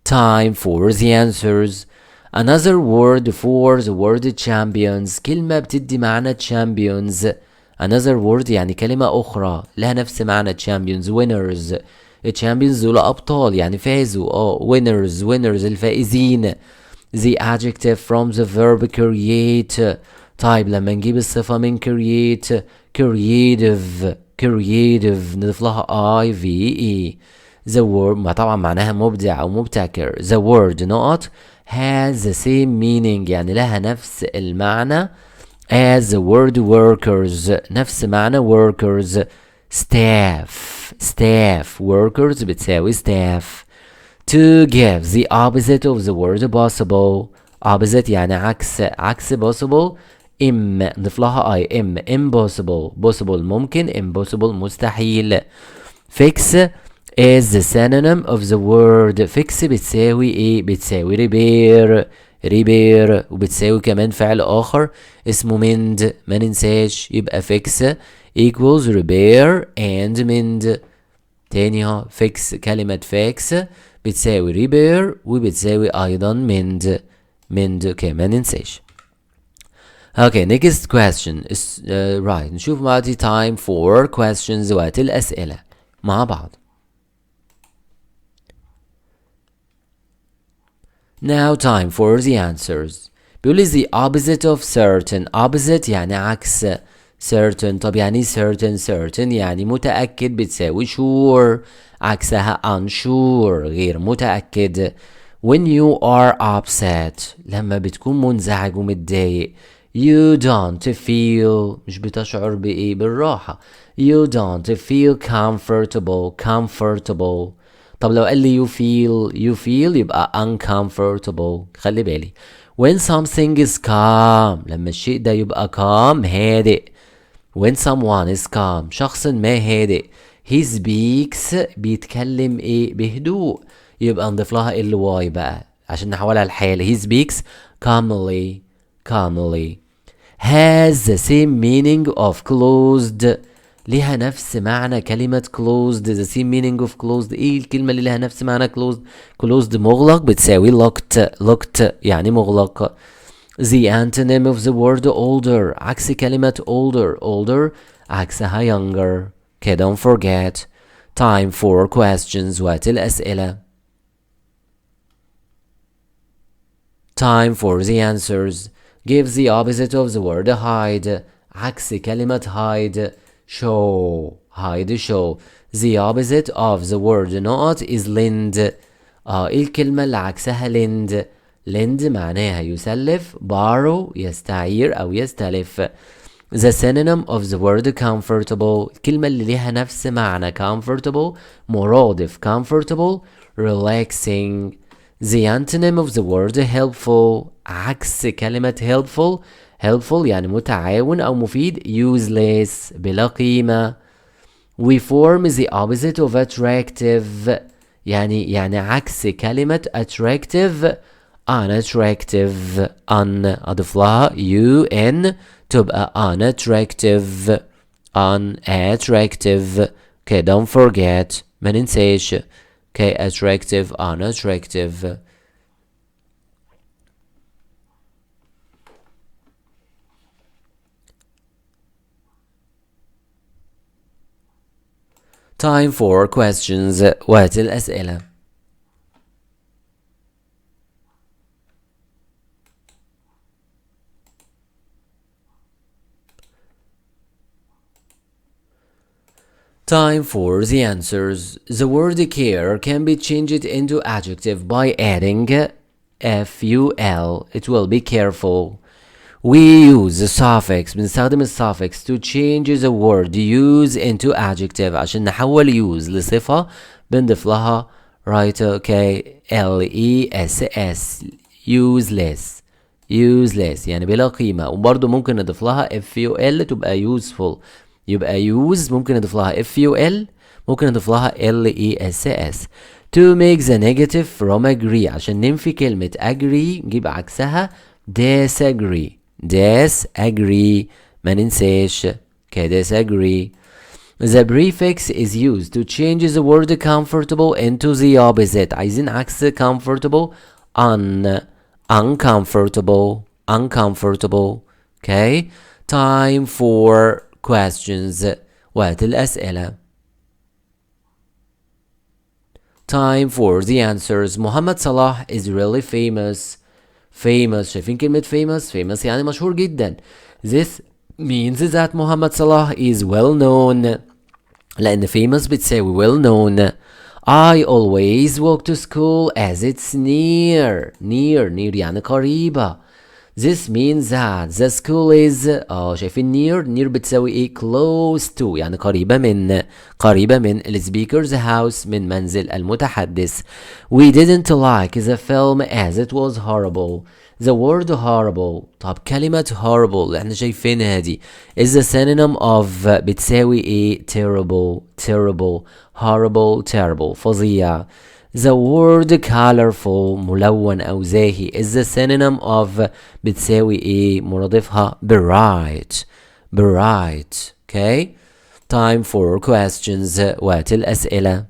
time for the answers. another word for the word champions. كلمة بتدي معنى champions. another word يعني كلمة أخرى لها نفس معنى champions. winners. الشامبيونز دول أبطال يعني فازوا. winners الفائزين. the adjective from the verb create. طيب لما نجيب الصفة من creative نضيف لها ive. the word طبعا معناها مبدع أو مبتكر. the word نقط has the same meaning يعني لها نفس المعنى as the word workers. نفس معنى workers. staff workers بتساوي staff. to give the opposite of the word possible. opposite يعني عكس possible. نضيف لها impossible ممكن impossible مستحيل. fix is the synonym of the word. fix بتساوي ايه؟ بتساوي repair وبتساوي كمان فعل اخر اسمه mend ما ننساش. يبقى fix equals repair and mend. تاني fix كلمة fix بتساوي repair وبتساوي ايضا mend كمان ننساش. Okay next question is right. نشوف مع دي time for questions وقت الأسئلة مع بعض. now time for the answers. بيقول the opposite of certain. opposite يعني عكس certain. طب يعني certain يعني متأكد بتساوي sure. عكسها unsure غير متأكد. when you are upset لما بتكون منزعج ومتضايق you don't feel مش بتشعر بإيه؟ بالراحة. you don't feel comfortable. طب لو قال لي you feel يبقى uncomfortable. خلي بالي when something is calm لما الشيء ده يبقى calm هادئ. when someone is calm شخص ما هادئ he speaks بيتكلم ايه؟ بهدوء. يبقى نضيف لها ly بقى عشان نحولها لحال. he speaks calmly has the same meaning of closed. ليها نفس معنى كلمة closed. the same meaning of closed ايه الكلمة اللي لها نفس معنى closed مغلق بتساوي locked يعني مغلق. the antonym of the word older عكس كلمة older عكسها younger. okay don't forget time for questions وقت الأسئلة. time for the answers. give the opposite of the word hide عكس كلمة hide show. the opposite of the word not is lend. ايه الكلمة اللي عكسها lend معناها يسلف. borrow يستعير أو يستلف. the synonym of the word comfortable الكلمة اللي ليها نفس معنى comfortable مرادف comfortable relaxing. the antonym of the word helpful عكس كلمة helpful يعني متعاون أو مفيد useless بلا قيمة. we form the opposite of attractive يعني عكس كلمة attractive unattractive. أضيف لها un تبقى unattractive. okay don't forget ما ننساش. okay attractive unattractive. Time for questions. وقت الأسئلة. Time for the answers. The word care can be changed into adjective by adding ful. It will be careful. We use the suffix. بنستخدم الsuffix to change the word use into adjective. عشان نحول use لصفة بنضيف لها right okay less useless useless يعني بلا قيمة. وبرضه ممكن نضيف لها ful تبقى useful. يبقى use ممكن نضيف لها ful ممكن نضيف لها less. To make the negative from agree. عشان ننفي كلمة agree نجيب عكسها disagree. disagree ما ننساش disagree. The prefix is used to change the word comfortable into the opposite. عايزين عكس comfortable uncomfortable uncomfortable. Okay, time for questions. وقت الأسئلة. Time for the answers. Muhammad Salah is really famous. famous. شايفين كلمة famous يعني مشهور جدا. This means that Muhammad Salah is well known. لأن famous بتساوي well known. I always walk to school as it's near يعني قريبة. This means that the school is شايفين near بتساوي ايه close to يعني قريبة من ال speaker's house من منزل المتحدث. We didn't like the film as it was horrible. The word horrible. طب كلمة horrible اللي احنا شايفينها دي is the synonym of بتساوي ايه terrible horrible فظيع. The word colorful ملون أو زاهي is the synonym of بتساوي إيه مرادفها bright. Okay, time for questions. وقت الأسئلة.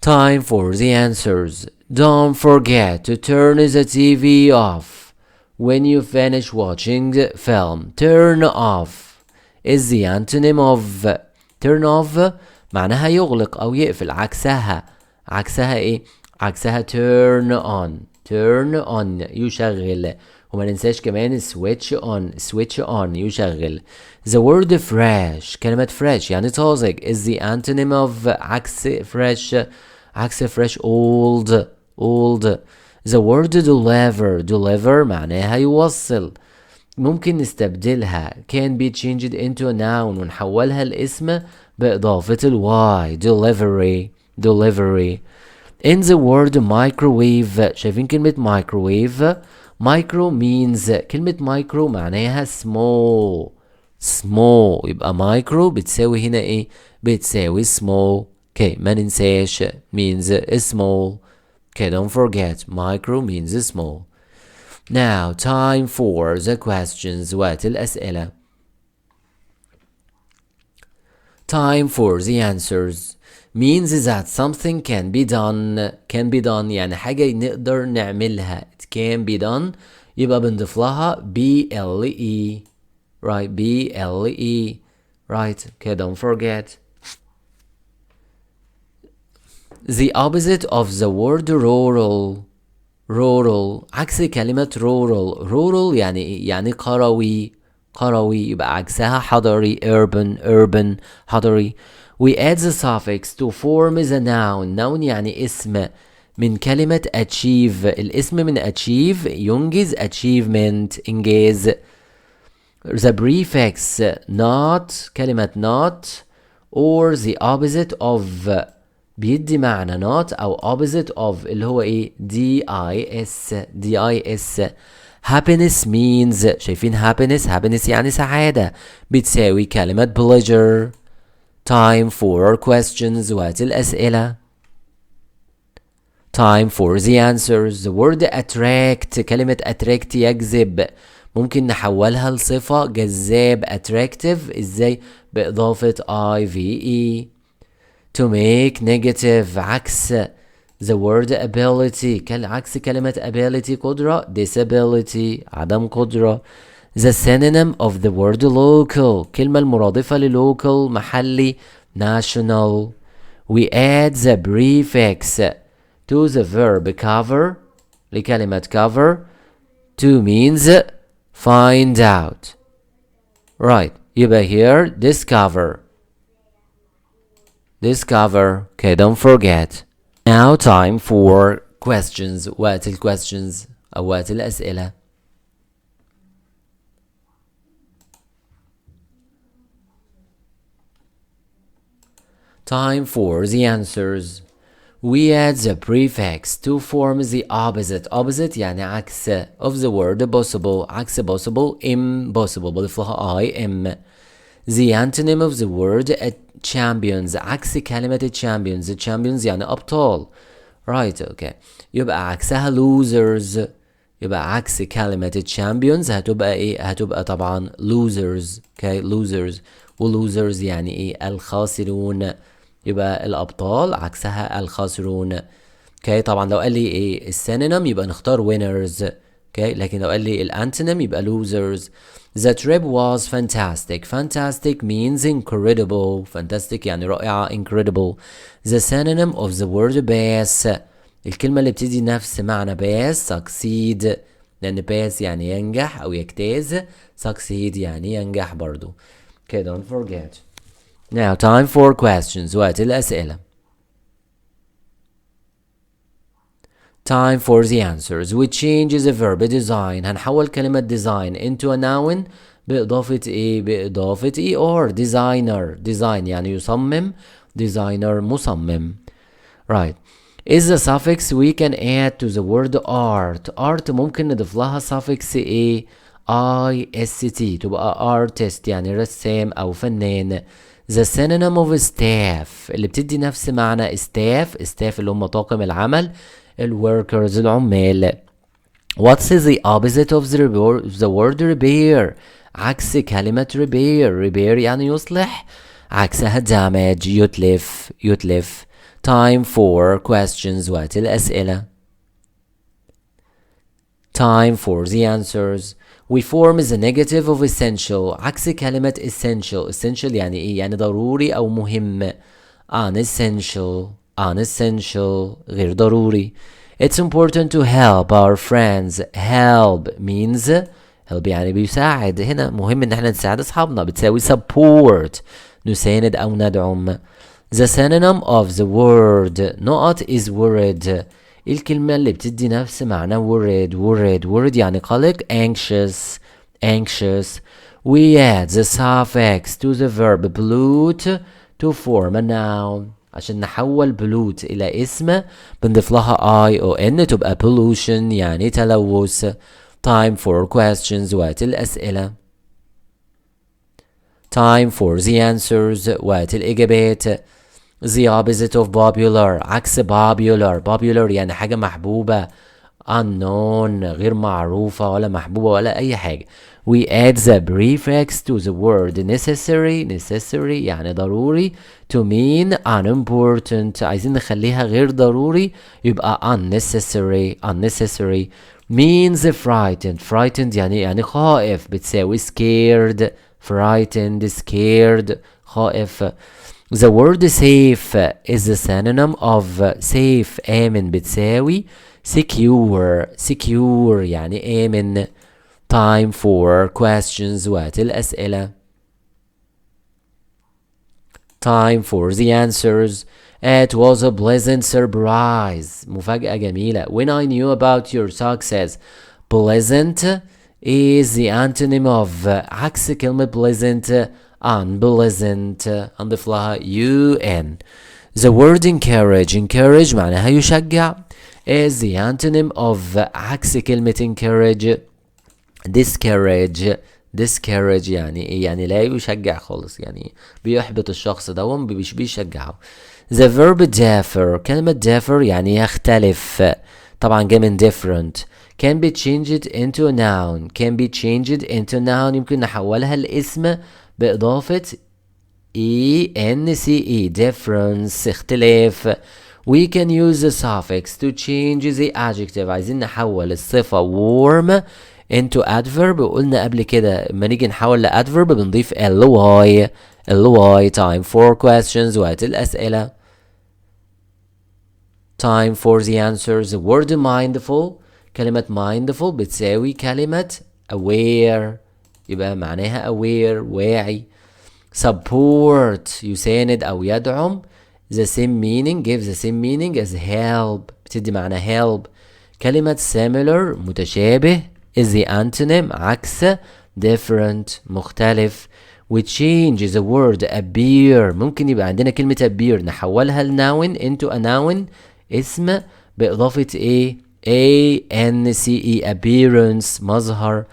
Time for the answers. Don't forget to turn the TV off when you finish watching the film. Turn off is the antonym of turn off معناها يغلق أو يقفل. عكسها إيه؟ عكسها turn on يشغل. وما ننساش كمان switch on يشغل. The word fresh كلمة fresh يعني طازج is the antonym of عكس fresh old. The word deliver معناها يوصل. ممكن نستبدلها can be changed into a noun ونحولها لاسم بإضافة الواي delivery. In the word microwave شايفين كلمة microwave micro means كلمة micro معناها small يبقى micro بتساوي هنا ايه بتساوي small. okay ما ننساش means small. okay don't forget micro means small. Now time for the questions. وقت الأسئلة. Time for the answers means that something can be done يعني حاجة نقدر نعملها. it can be done يبقى بنضيف لها ble right ble right. okay don't forget. The opposite of the word rural عكس كلمة rural يعني إيه؟ يعني قروي يبقى عكسها حضري urban حضري. We add the suffix to form the noun يعني اسم من كلمة achieve. الاسم من achieve ينجز achievement إنجاز. The prefix not كلمة not or the opposite of بيدي معنى not أو opposite of اللي هو إيه dis. happiness means شايفين happiness يعني سعادة بتساوي كلمة pleasure. time for questions. وقت الأسئلة. time for the answers. the word attract كلمة attract يجذب ممكن نحولها لصفة جذاب attractive ازاي بإضافة ive. to make negative عكس the word ability عكس كلمة ability قدرة disability عدم قدرة. the synonym of the word local كلمة المرادفة لlocal محلي national. we add the prefix to the verb cover لكلمة cover to means find out. right يبقى here discover. okay, don't forget. now time for questions. وقت الquestions أو وقت الأسئلة. time for the answers. we add the prefix to form the opposite يعني عكس of the word possible. عكس possible impossible بضيف لها im. the antonym of the word champions عكس كلمة champions يعني أبطال. right okay يبقى عكسها losers. يبقى عكس كلمة champions هتبقى ايه؟ هتبقى طبعا losers. okay losers losers يعني ايه؟ الخاسرون. يبقى الأبطال عكسها الخاسرون. okay طبعا لو قال لي ايه السينونيم يبقى نختار winners. okay لكن لو قال لي الانتونيم يبقى losers. the trip was fantastic means incredible. fantastic يعني رائعة incredible. the synonym of the word pass الكلمة اللي بتدي نفس معنى pass succeed لأن pass يعني ينجح أو يجتاز succeed يعني ينجح برضو. okay don't forget. now time for questions. وقت الأسئلة. time for the answers. we change the verb design هنحول كلمة design into a noun بإضافة ايه؟ بإضافة er design يعني يصمم designer مصمم. right is the suffix we can add to the word art ممكن نضيف لها suffix ايه؟ ist تبقى artist يعني رسام أو فنان. the synonym of staff اللي بتدي نفس معنى staff اللي هم طاقم العمل الworkers العمال. what's the opposite of the word repair عكس كلمة repair يعني يصلح عكسها damage يتلف. time for questions. وقت الأسئلة. time for the answers. we form the negative of essential عكس كلمة essential يعني ايه؟ يعني ضروري أو مهم. unessential غير ضروري. it's important to help our friends. help means help يعني بيساعد. هنا مهم ان احنا نساعد اصحابنا بتساوي support نساند او ندعم. the synonym of the word نقط is worried الكلمة اللي بتدي نفس معنى worried يعني قلق anxious. we add the suffix to the verb pollute to form a noun عشان نحول pollute إلى اسم بنضيف لها ion تبقى pollution يعني تلوث. time for questions. وقت الأسئلة. time for the answers. وقت الإجابات. the opposite of popular عكس popular يعني حاجة محبوبة unknown غير معروفة ولا محبوبة ولا أي حاجة. we add the prefix to the word necessary يعني ضروري to mean unimportant عايزين نخليها غير ضروري يبقى unnecessary. means frightened يعني خائف بتساوي scared خائف. the word safe is the synonym of safe آمن بتساوي secure يعني آمن. time for questions. وقت الأسئلة. time for the answers. it was a pleasant surprise مفاجأة جميلة when I knew about your success. pleasant is the antonym of عكس كلمة pleasant unpleasant هنضيف لها un. the word encourage معناها يشجع is the antonym of عكس كلمة encourage discourage يعني ايه؟ يعني لا يشجع خالص يعني بيحبط الشخص ده مش بيشجعه. the verb differ كلمة differ يعني يختلف طبعا جاي من different. can be changed into a noun يمكن نحولها لاسم بإضافة ENCE difference اختلاف. We can use the suffix to change the adjective. عايزين نحول الصفة warm into adverb. وقلنا قبل كده لما نيجي نحول لادفرب بنضيف ly. time for questions. وقت الأسئلة. time for the answers. the word mindful. كلمة mindful بتساوي كلمة aware. يبقى معناها aware واعي. support يساند أو يدعم. the same meaning gives the same meaning as help. بتدي معنى help. كلمة similar متشابه is the antonym عكس different مختلف. we change the word appear. ممكن يبقى عندنا كلمة appear نحولها لnoun into a noun اسم بإضافة ance appearance مظهر.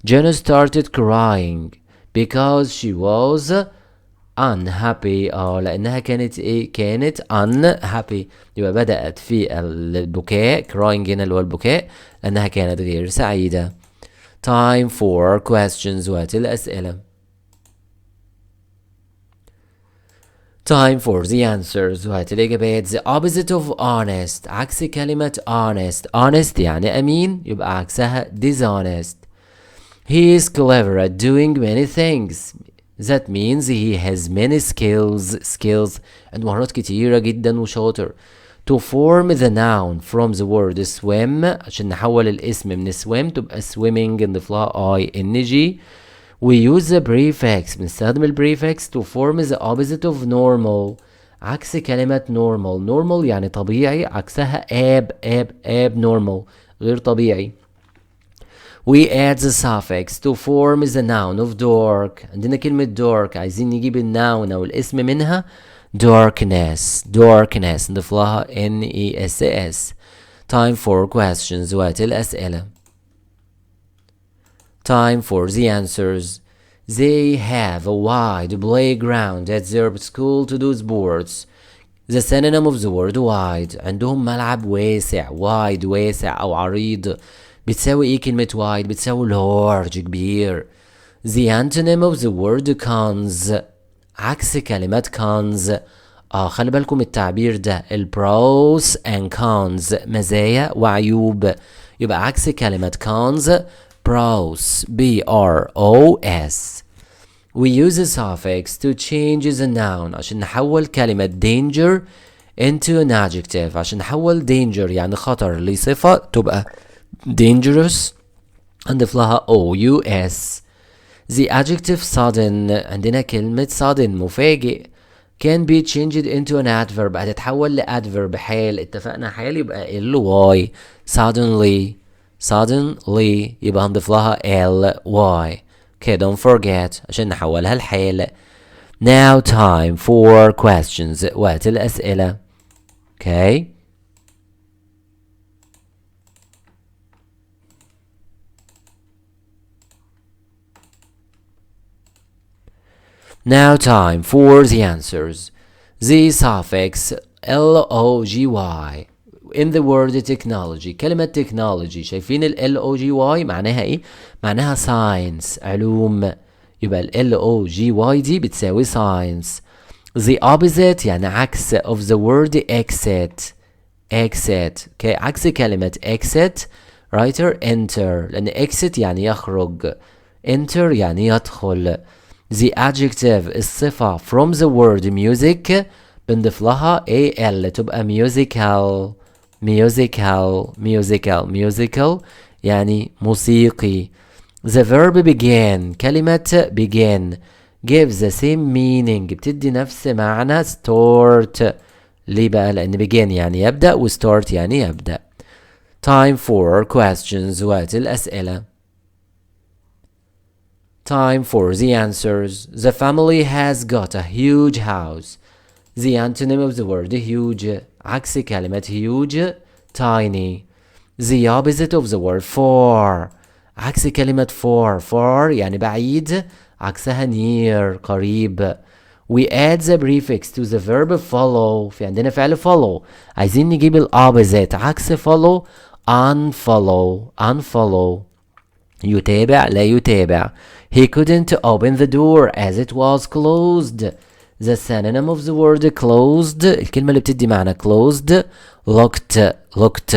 Jenna started crying because she was unhappy. لأنها كانت كانت unhappy. يبقى بدأت في البكاء crying هنا اللي هو البكاء لأنها كانت غير سعيدة. time for questions. وقت الأسئلة. time for the answers. وقت الإجابات. the opposite of honest. عكس كلمة honest يعني أمين يبقى عكسها dishonest. he is clever at doing many things. that means he has many skills عنده مهارات كتيرة جدا وشاطر. to form the noun from the word swim. عشان نحول الاسم من swim تبقى swimming نضيف لها ing. we use the prefix. بنستخدم البريفكس to form the opposite of normal. عكس كلمة normal يعني طبيعي عكسها abnormal غير طبيعي. we add the suffix to form the noun of dark. عندنا كلمة dark عايزين نجيب الناون أو الاسم منها darkness نضيف لها ness. time for questions. وقت الأسئلة. time for the answers. they have a wide playground at their school to do sports. the synonym of the word wide. عندهم ملعب واسع. wide واسع أو عريض بتساوي ايه كلمة wide؟ بتساوي large كبير. the antonym of the word cons. عكس كلمة cons. خلي بالكم التعبير ده البروس and cons مزايا وعيوب. يبقى عكس كلمة cons pros pros. we use a suffix to change the noun. عشان نحول كلمة danger into an adjective. عشان نحول danger يعني خطر لصفة تبقى dangerous نضيف لها ous. the adjective sudden. عندنا كلمة sudden مفاجئ can be changed into an adverb. هتتحول لadverb حال. اتفقنا حال يبقى ly. suddenly يبقى هنضيف لها ly. okay don't forget عشان نحولها لحال. now time for questions. وقت الأسئلة. okay now time for the answers. the suffix logy in the word technology. كلمة technology شايفين ال logy معناها ايه؟ معناها science علوم. يبقى ال logy دي بتساوي science. the opposite يعني عكس of the word exit. عكس كلمة exit writer enter. لأن exit يعني يخرج enter يعني يدخل. the adjective الصفة from the word music بنضيف لها al تبقى musical يعني موسيقي. the verb begin. كلمة begin gives the same meaning بتدي نفس معنى start. ليه بقى؟ لأن begin يعني يبدأ و start يعني يبدأ. time for questions. وقت الأسئلة. time for the answers. the family has got a huge house. the antonym of the word huge عكس كلمة huge tiny. the opposite of the word far. عكس كلمة far يعني بعيد عكسها near قريب. we add the prefix to the verb follow. في عندنا فعل follow عايزين نجيب ال opposite عكس follow unfollow. يتابع لا يتابع. he couldn't open the door as it was closed. the synonym of the word closed الكلمة اللي بتدي معنى closed looked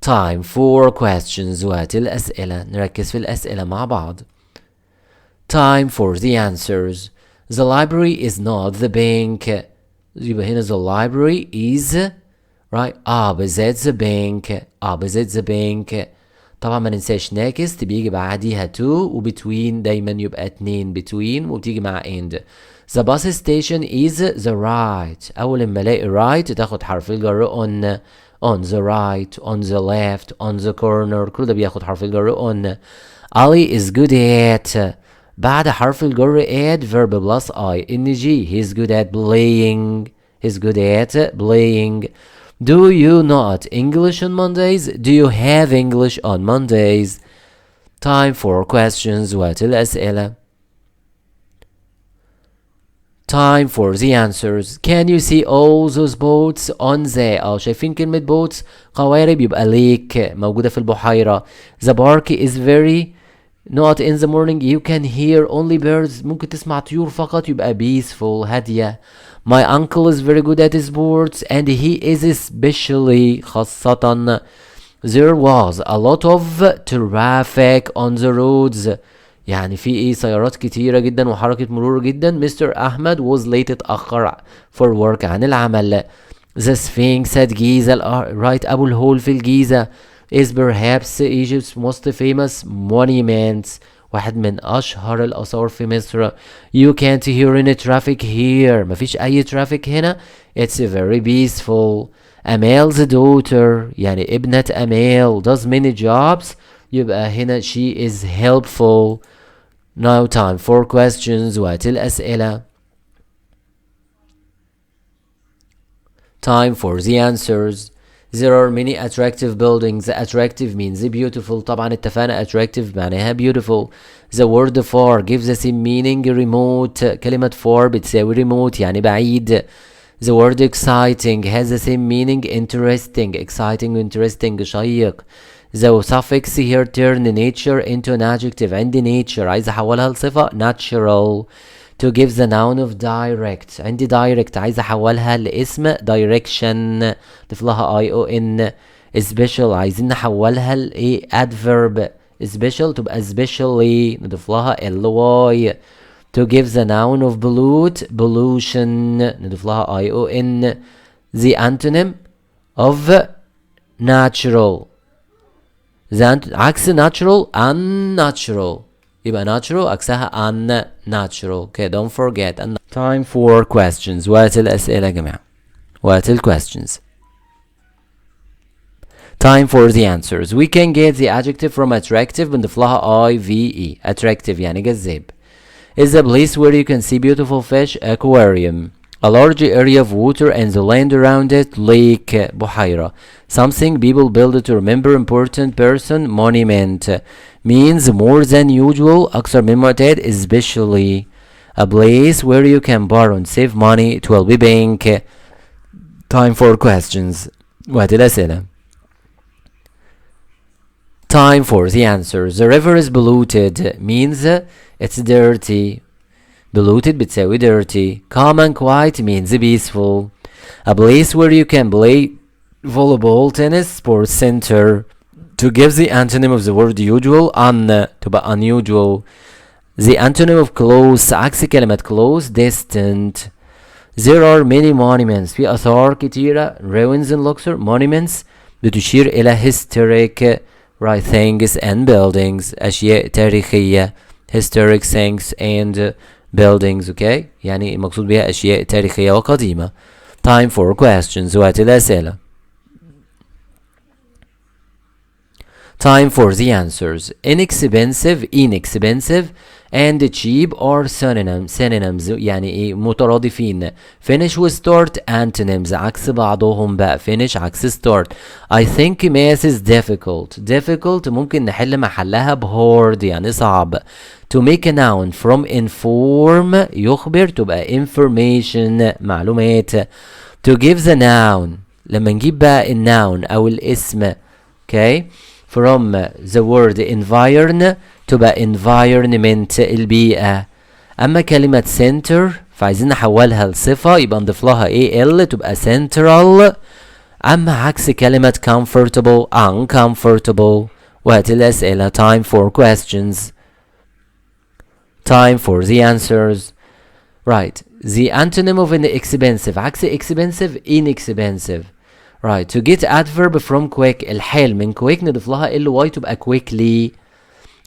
time for questions وقت الأسئلة نركز في الأسئلة مع بعض time for the answers the library is not the bank يبقى هنا the library is right opposite the bank طبعا ما ننساش next بيجي بعديها to وبتوين دايما يبقى اتنين between وبتيجي مع and the bus station is the right أول ما الاقي right تاخد حرف الجر on the right on the left on the corner كل ده بياخد حرف الجر on Ali is good at بعد حرف الجر add verb plus ing he's good at playing Do you not English on Mondays? Do you have English on Mondays? Time for questions وقت الأسئلة Time for the answers Can you see all those boats on the شايفين كلمة boats قوارب يبقى lake موجودة في البحيرة The park is very not in the morning you can hear only birds ممكن تسمع طيور فقط يبقى peaceful هادية My uncle is very good at sports and he is especially خاصة There was a lot of traffic on the roads يعني في سيارات كتيرة جدا وحركة مرور جدا مستر أحمد was late اتأخر for work عن العمل The Sphinx at Giza right أبو الهول في الجيزة is perhaps Egypt's most famous monument واحد من أشهر الآثار في مصر You can't hear any traffic here مفيش أي traffic هنا It's very peaceful Amal's daughter يعني ابنة أمال does many jobs يبقى هنا she is helpful Now time for questions وقت الأسئلة Time for the answers There are many attractive buildings Attractive means beautiful طبعا اتفقنا attractive معناها beautiful The word far gives the same meaning remote كلمة far بتساوي remote يعني بعيد The word exciting has the same meaning interesting exciting interesting شيق The suffix here turn nature into an adjective عندي nature عايز احولها لصفة natural To give the noun of direct عندي direct عايز احولها لاسم direction ضيف لها ion special عايزين نحولها لايه adverb special تبقى specially نضيف لها ly To give the noun of pollution نضيف لها ion The antonym of natural عكس natural unnatural يبقى natural عكسها unnatural okay don't forget time for questions وقت الأسئلة يا جماعة وقت ال questions time for the answers we can get the adjective from attractive بنضيف لها ive attractive يعني جذاب is a place where you can see beautiful fish aquarium a large area of water and the land around it lake بحيرة something people build to remember important person monument means more than usual أكثر من معتاد especially a place where you can borrow and save money it will be bank time for questions وقت الأسئلة time for the answers the river is polluted means it's dirty polluted بتساوي dirty calm and quiet means peaceful a place where you can play volleyball tennis sports center to give the antonym of the word usual تبقى unusual the antonym of close عكس كلمة close distant there are many monuments في آثار كتيرة ruins in Luxor monuments بتشير إلى historic right things and buildings أشياء تاريخية historic things and buildings okay يعني المقصود بها أشياء تاريخية وقديمة time for questions وقت الأسئلة time for the answers inexpensive and cheap are synonyms يعني ايه مترادفين finish و start antonyms عكس بعضهم بقى finish عكس start I think math is difficult ممكن نحل محلها hard يعني صعب to make a noun from inform يخبر تبقى information معلومات to give the noun لما نجيب بقى الناون او الاسم okay from the word environ تبقى environment البيئة أما كلمة center فعايزين نحولها لصفة يبقى نضيف لها al تبقى central. أما عكس كلمة comfortable uncomfortable. وهات الأسئلة. time for questions. time for the answers. right. the antonym of inexpensive عكس expensive inexpensive. right. to get adverb from quick الحال من quick نضيف لها ly تبقى quickly.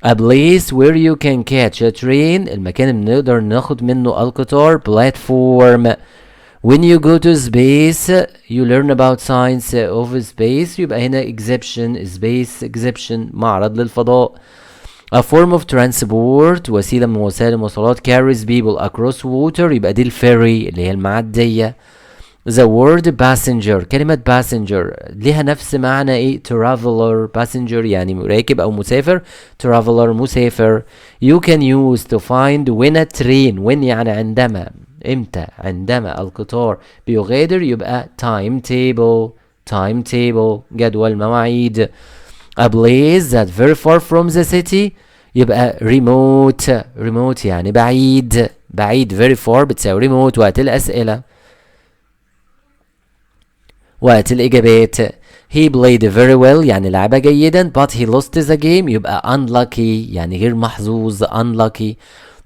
a place where you can catch a train المكان اللي نقدر ناخد منه القطار. platform. when you go to space you learn about science of space يبقى هنا exhibition space exhibition معرض للفضاء. a form of transport وسيلة من وسائل المواصلات carries people across water يبقى دي الفيري اللي هي المعدية. the word passenger كلمة passenger ليها نفس معنى ايه traveler. passenger يعني راكب او مسافر. traveler مسافر. you can use to find when a train when يعني عندما امتى عندما القطار بيغادر يبقى timetable timetable جدول مواعيد. a place that very far from the city يبقى remote remote يعني بعيد بعيد very far بتساوي remote. وقت الأسئلة وقت الإجابات. he played very well يعني لعب جيدا but he lost the game يبقى unlucky يعني غير محظوظ unlucky.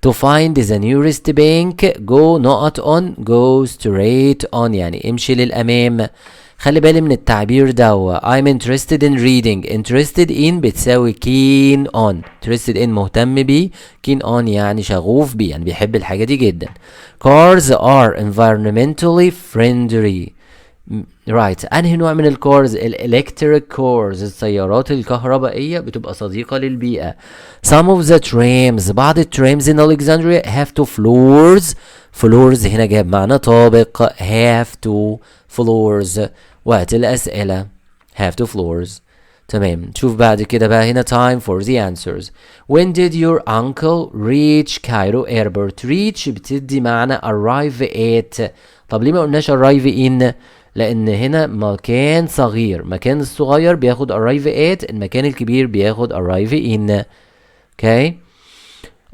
to find the nearest bank go not on go straight on يعني امشي للأمام. خلي بالي من التعبير ده. I'm interested in reading interested in بتساوي keen on interested in مهتم بيه keen on يعني شغوف بيه يعني بيحب الحاجة دي جدا. cars are environmentally friendly. right. انهي نوع من الكارز؟ الالكتريك كارز السيارات الكهربائية بتبقى صديقة للبيئة. some of the trams بعض الترامز in Alexandria have two floors. floors هنا جاب معنى طابق have two floors. وقت الأسئلة have two floors. تمام. شوف بعد كده بقى هنا time for the answers. when did your uncle reach Cairo airport reach بتدي معنى arrive at. طب ليه ما قلناش arrive in؟ لأن هنا مكان صغير مكان الصغير بياخد arrive at المكان الكبير بياخد arrive in. okay.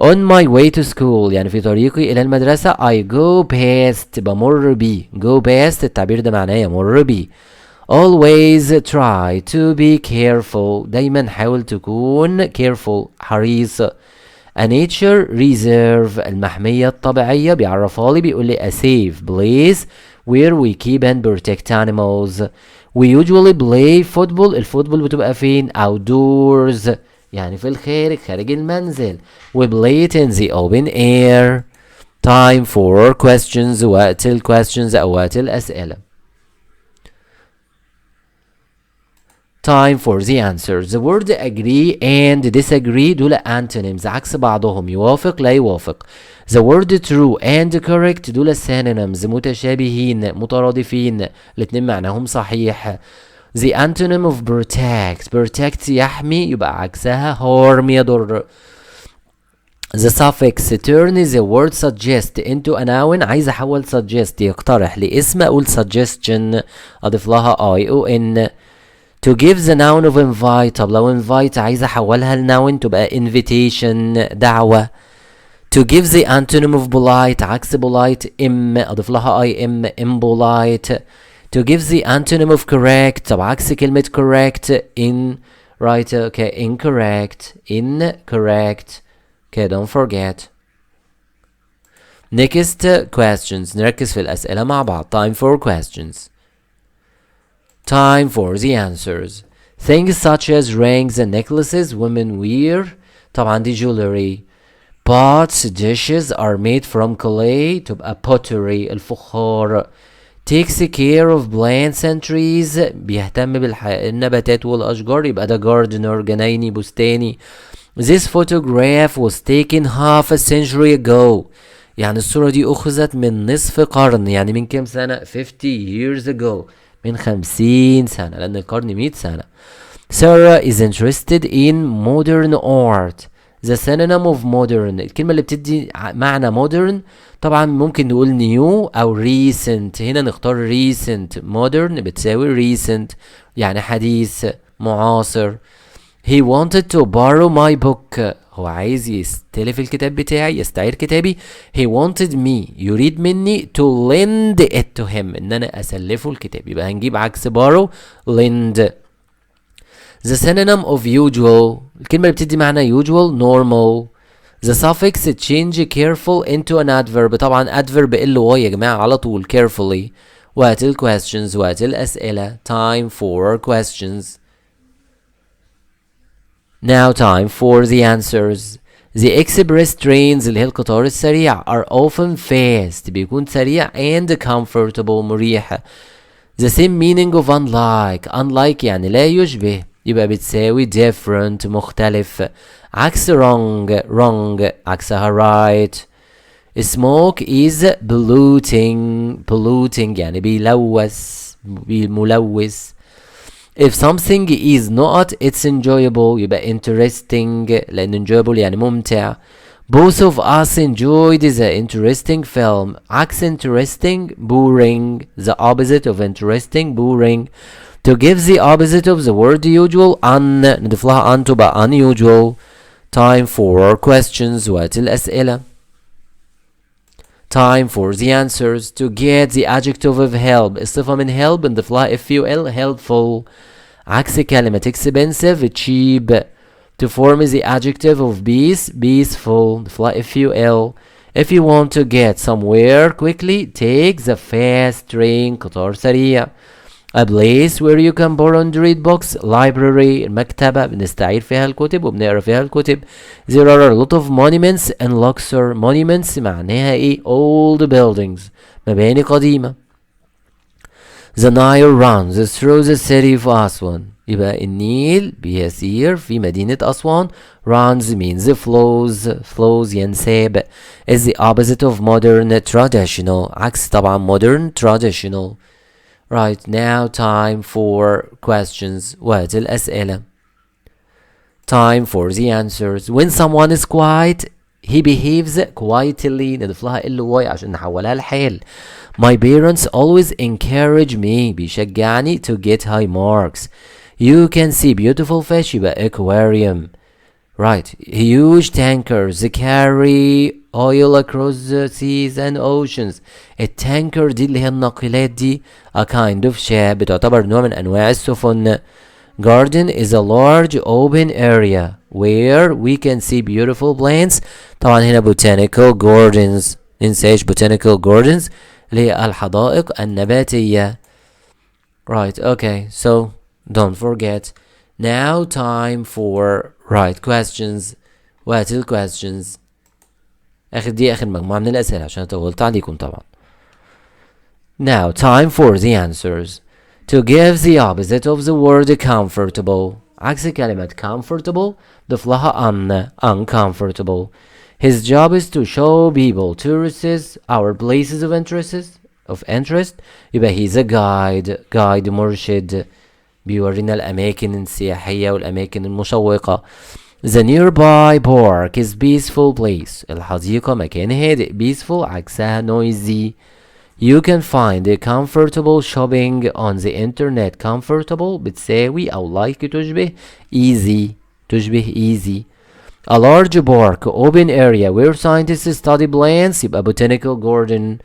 on my way to school يعني في طريقي إلى المدرسة I go past بمر بي go past التعبير ده معناه يمر بي. always try to be careful دايما حاول تكون careful حريص. a nature reserve المحمية الطبيعية بيعرفها لي بيقول لي a safe place where we keep and protect animals. we usually play football الفوتبول بتبقى فين outdoors يعني في الخارج خارج المنزل. we play it in the open air. time for questions وقت questions أو وقت الأسئلة. time for the answers. the word agree and disagree دول antonyms عكس بعضهم يوافق لا يوافق. the word true and correct دول synonyms متشابهين مترادفين الاتنين معناهم صحيح. the antonym of protect protect يحمي يبقى عكسها harm يضر. the suffix turn the word suggest into a noun عايز احول suggest يقترح لاسم اقول suggestion اضيف لها ion. to give the noun of invite طب لو invite عايز احولها لnoun تبقى invitation دعوة. to give the antonym of polite عكس polite اضيف لها impolite. to give the antonym of correct طب عكس كلمة correct in right okay incorrect okay don't forget. next questions نركز في الأسئلة مع بعض. time for questions. time for the answers. things such as rings and necklaces women wear طبعا دي jewelry. pots dishes are made from clay تبقى pottery الفخار. takes care of plants and trees بيهتم بالنباتات والأشجار يبقى ده gardener جنايني بستاني. this photograph was taken half a century ago يعني الصورة دي أخذت من نصف قرن يعني من كام سنة 50 years ago من 50 سنة لأن القرن 100 سنة. Sarah is interested in modern art. the synonym of modern الكلمة اللي بتدي معنى modern طبعا ممكن نقول new أو recent. هنا نختار recent. modern بتساوي recent يعني حديث معاصر. he wanted to borrow my book هو عايز يستلف الكتاب بتاعي، يستعير كتابي. he wanted me، يريد مني to lend it to him، ان انا اسلفه الكتاب. يبقى هنجيب عكس borrow lend. the synonym of usual، الكلمة اللي بتدي معنى usual normal. the suffix change careful into an adverb، طبعا adverb ly يا جماعة على طول carefully. وقت ال questions، وقت الأسئلة. time for questions. now time for the answers. the express trains اللي هي القطار السريع are often fast، بيكون سريع and comfortable مريح. the same meaning of unlike، unlike يعني لا يشبه، يبقى بتساوي different مختلف. عكس wrong، wrong عكسها right. smoke is polluting، polluting يعني بيلوث، ملوث. if something is not it's enjoyable، يبقى interesting لأن enjoyable يعني ممتع. both of us enjoyed the interesting film. عكس interesting boring، the opposite of interesting boring. to give the opposite of the word usual un، نضيف لها un تبقى unusual. time for questions، وقت الأسئلة. time for the answers. to get the adjective of help، الصفة من help نضيف لها ful helpful. عكس كلمة expensive cheap. to form the adjective of peace peaceful نضيف لها ful. if you want to get somewhere quickly take the fast train، قطار سريع. a place where you can borrow and read books library، المكتبة بنستعير فيها الكتب وبنقرا فيها الكتب. there are a lot of monuments in Luxor. monuments معناها ايه؟ old buildings، مباني قديمة. the Nile runs through the city of Aswan، يبقى النيل بيسير في مدينة أسوان. runs means flows، flows ينساب. is the opposite of modern traditional، عكس طبعا modern traditional. right now time for questions، وقت الأسئلة. time for the answers. when someone is quiet he behaves quietly، نضيف لها ly عشان نحولها لحال. my parents always encourage me، بيشجعني to get high marks. you can see beautiful fish، يبقى aquarium. right huge tankers carry oil across the seas and oceans. التانكر دي اللي هي الناقلات دي a kind of ship، بتعتبر نوع من أنواع السفن. garden is a large open area where we can see beautiful plants. طبعا هنا botanical gardens، ننساش botanical gardens اللي هي الحدائق النباتية. right okay so don't forget. now time for right questions، وقت ال questions. دي آخر مجموعة من الأسئلة عشان طولت عليكم طبعا. now time for the answers. to give the opposite of the word comfortable، عكس كلمة comfortable ضيف لها uncomfortable. his job is to show people tourists our places of interest. يبقى he's a guide مرشد، بيورينا الأماكن السياحية والأماكن المشوقة. the nearby park is peaceful place، الحديقة مكان هادئ. peaceful عكسها noisy. you can find a comfortable shopping on the internet. comfortable بتساوي أو like تشبه easy، تشبه easy. a large park open area where scientists study plants، يبقى botanical garden.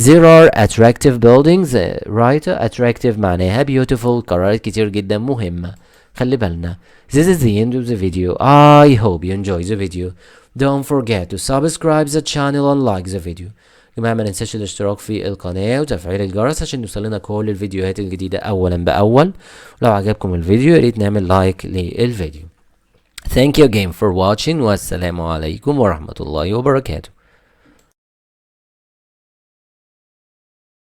there are attractive buildings right attractive معناها beautiful. قرارات كتير جدا مهمة، خلي بالنا. this is the end of the video. I hope you enjoy the video. don't forget to subscribe the channel and like the video. جماعة ما ننساش الاشتراك في القناة وتفعيل الجرس عشان يوصلنا كل الفيديوهات الجديدة أولا بأول. لو عجبكم الفيديو ياريت نعمل لايك للفيديو. thank you again for watching والسلام عليكم ورحمة الله وبركاته.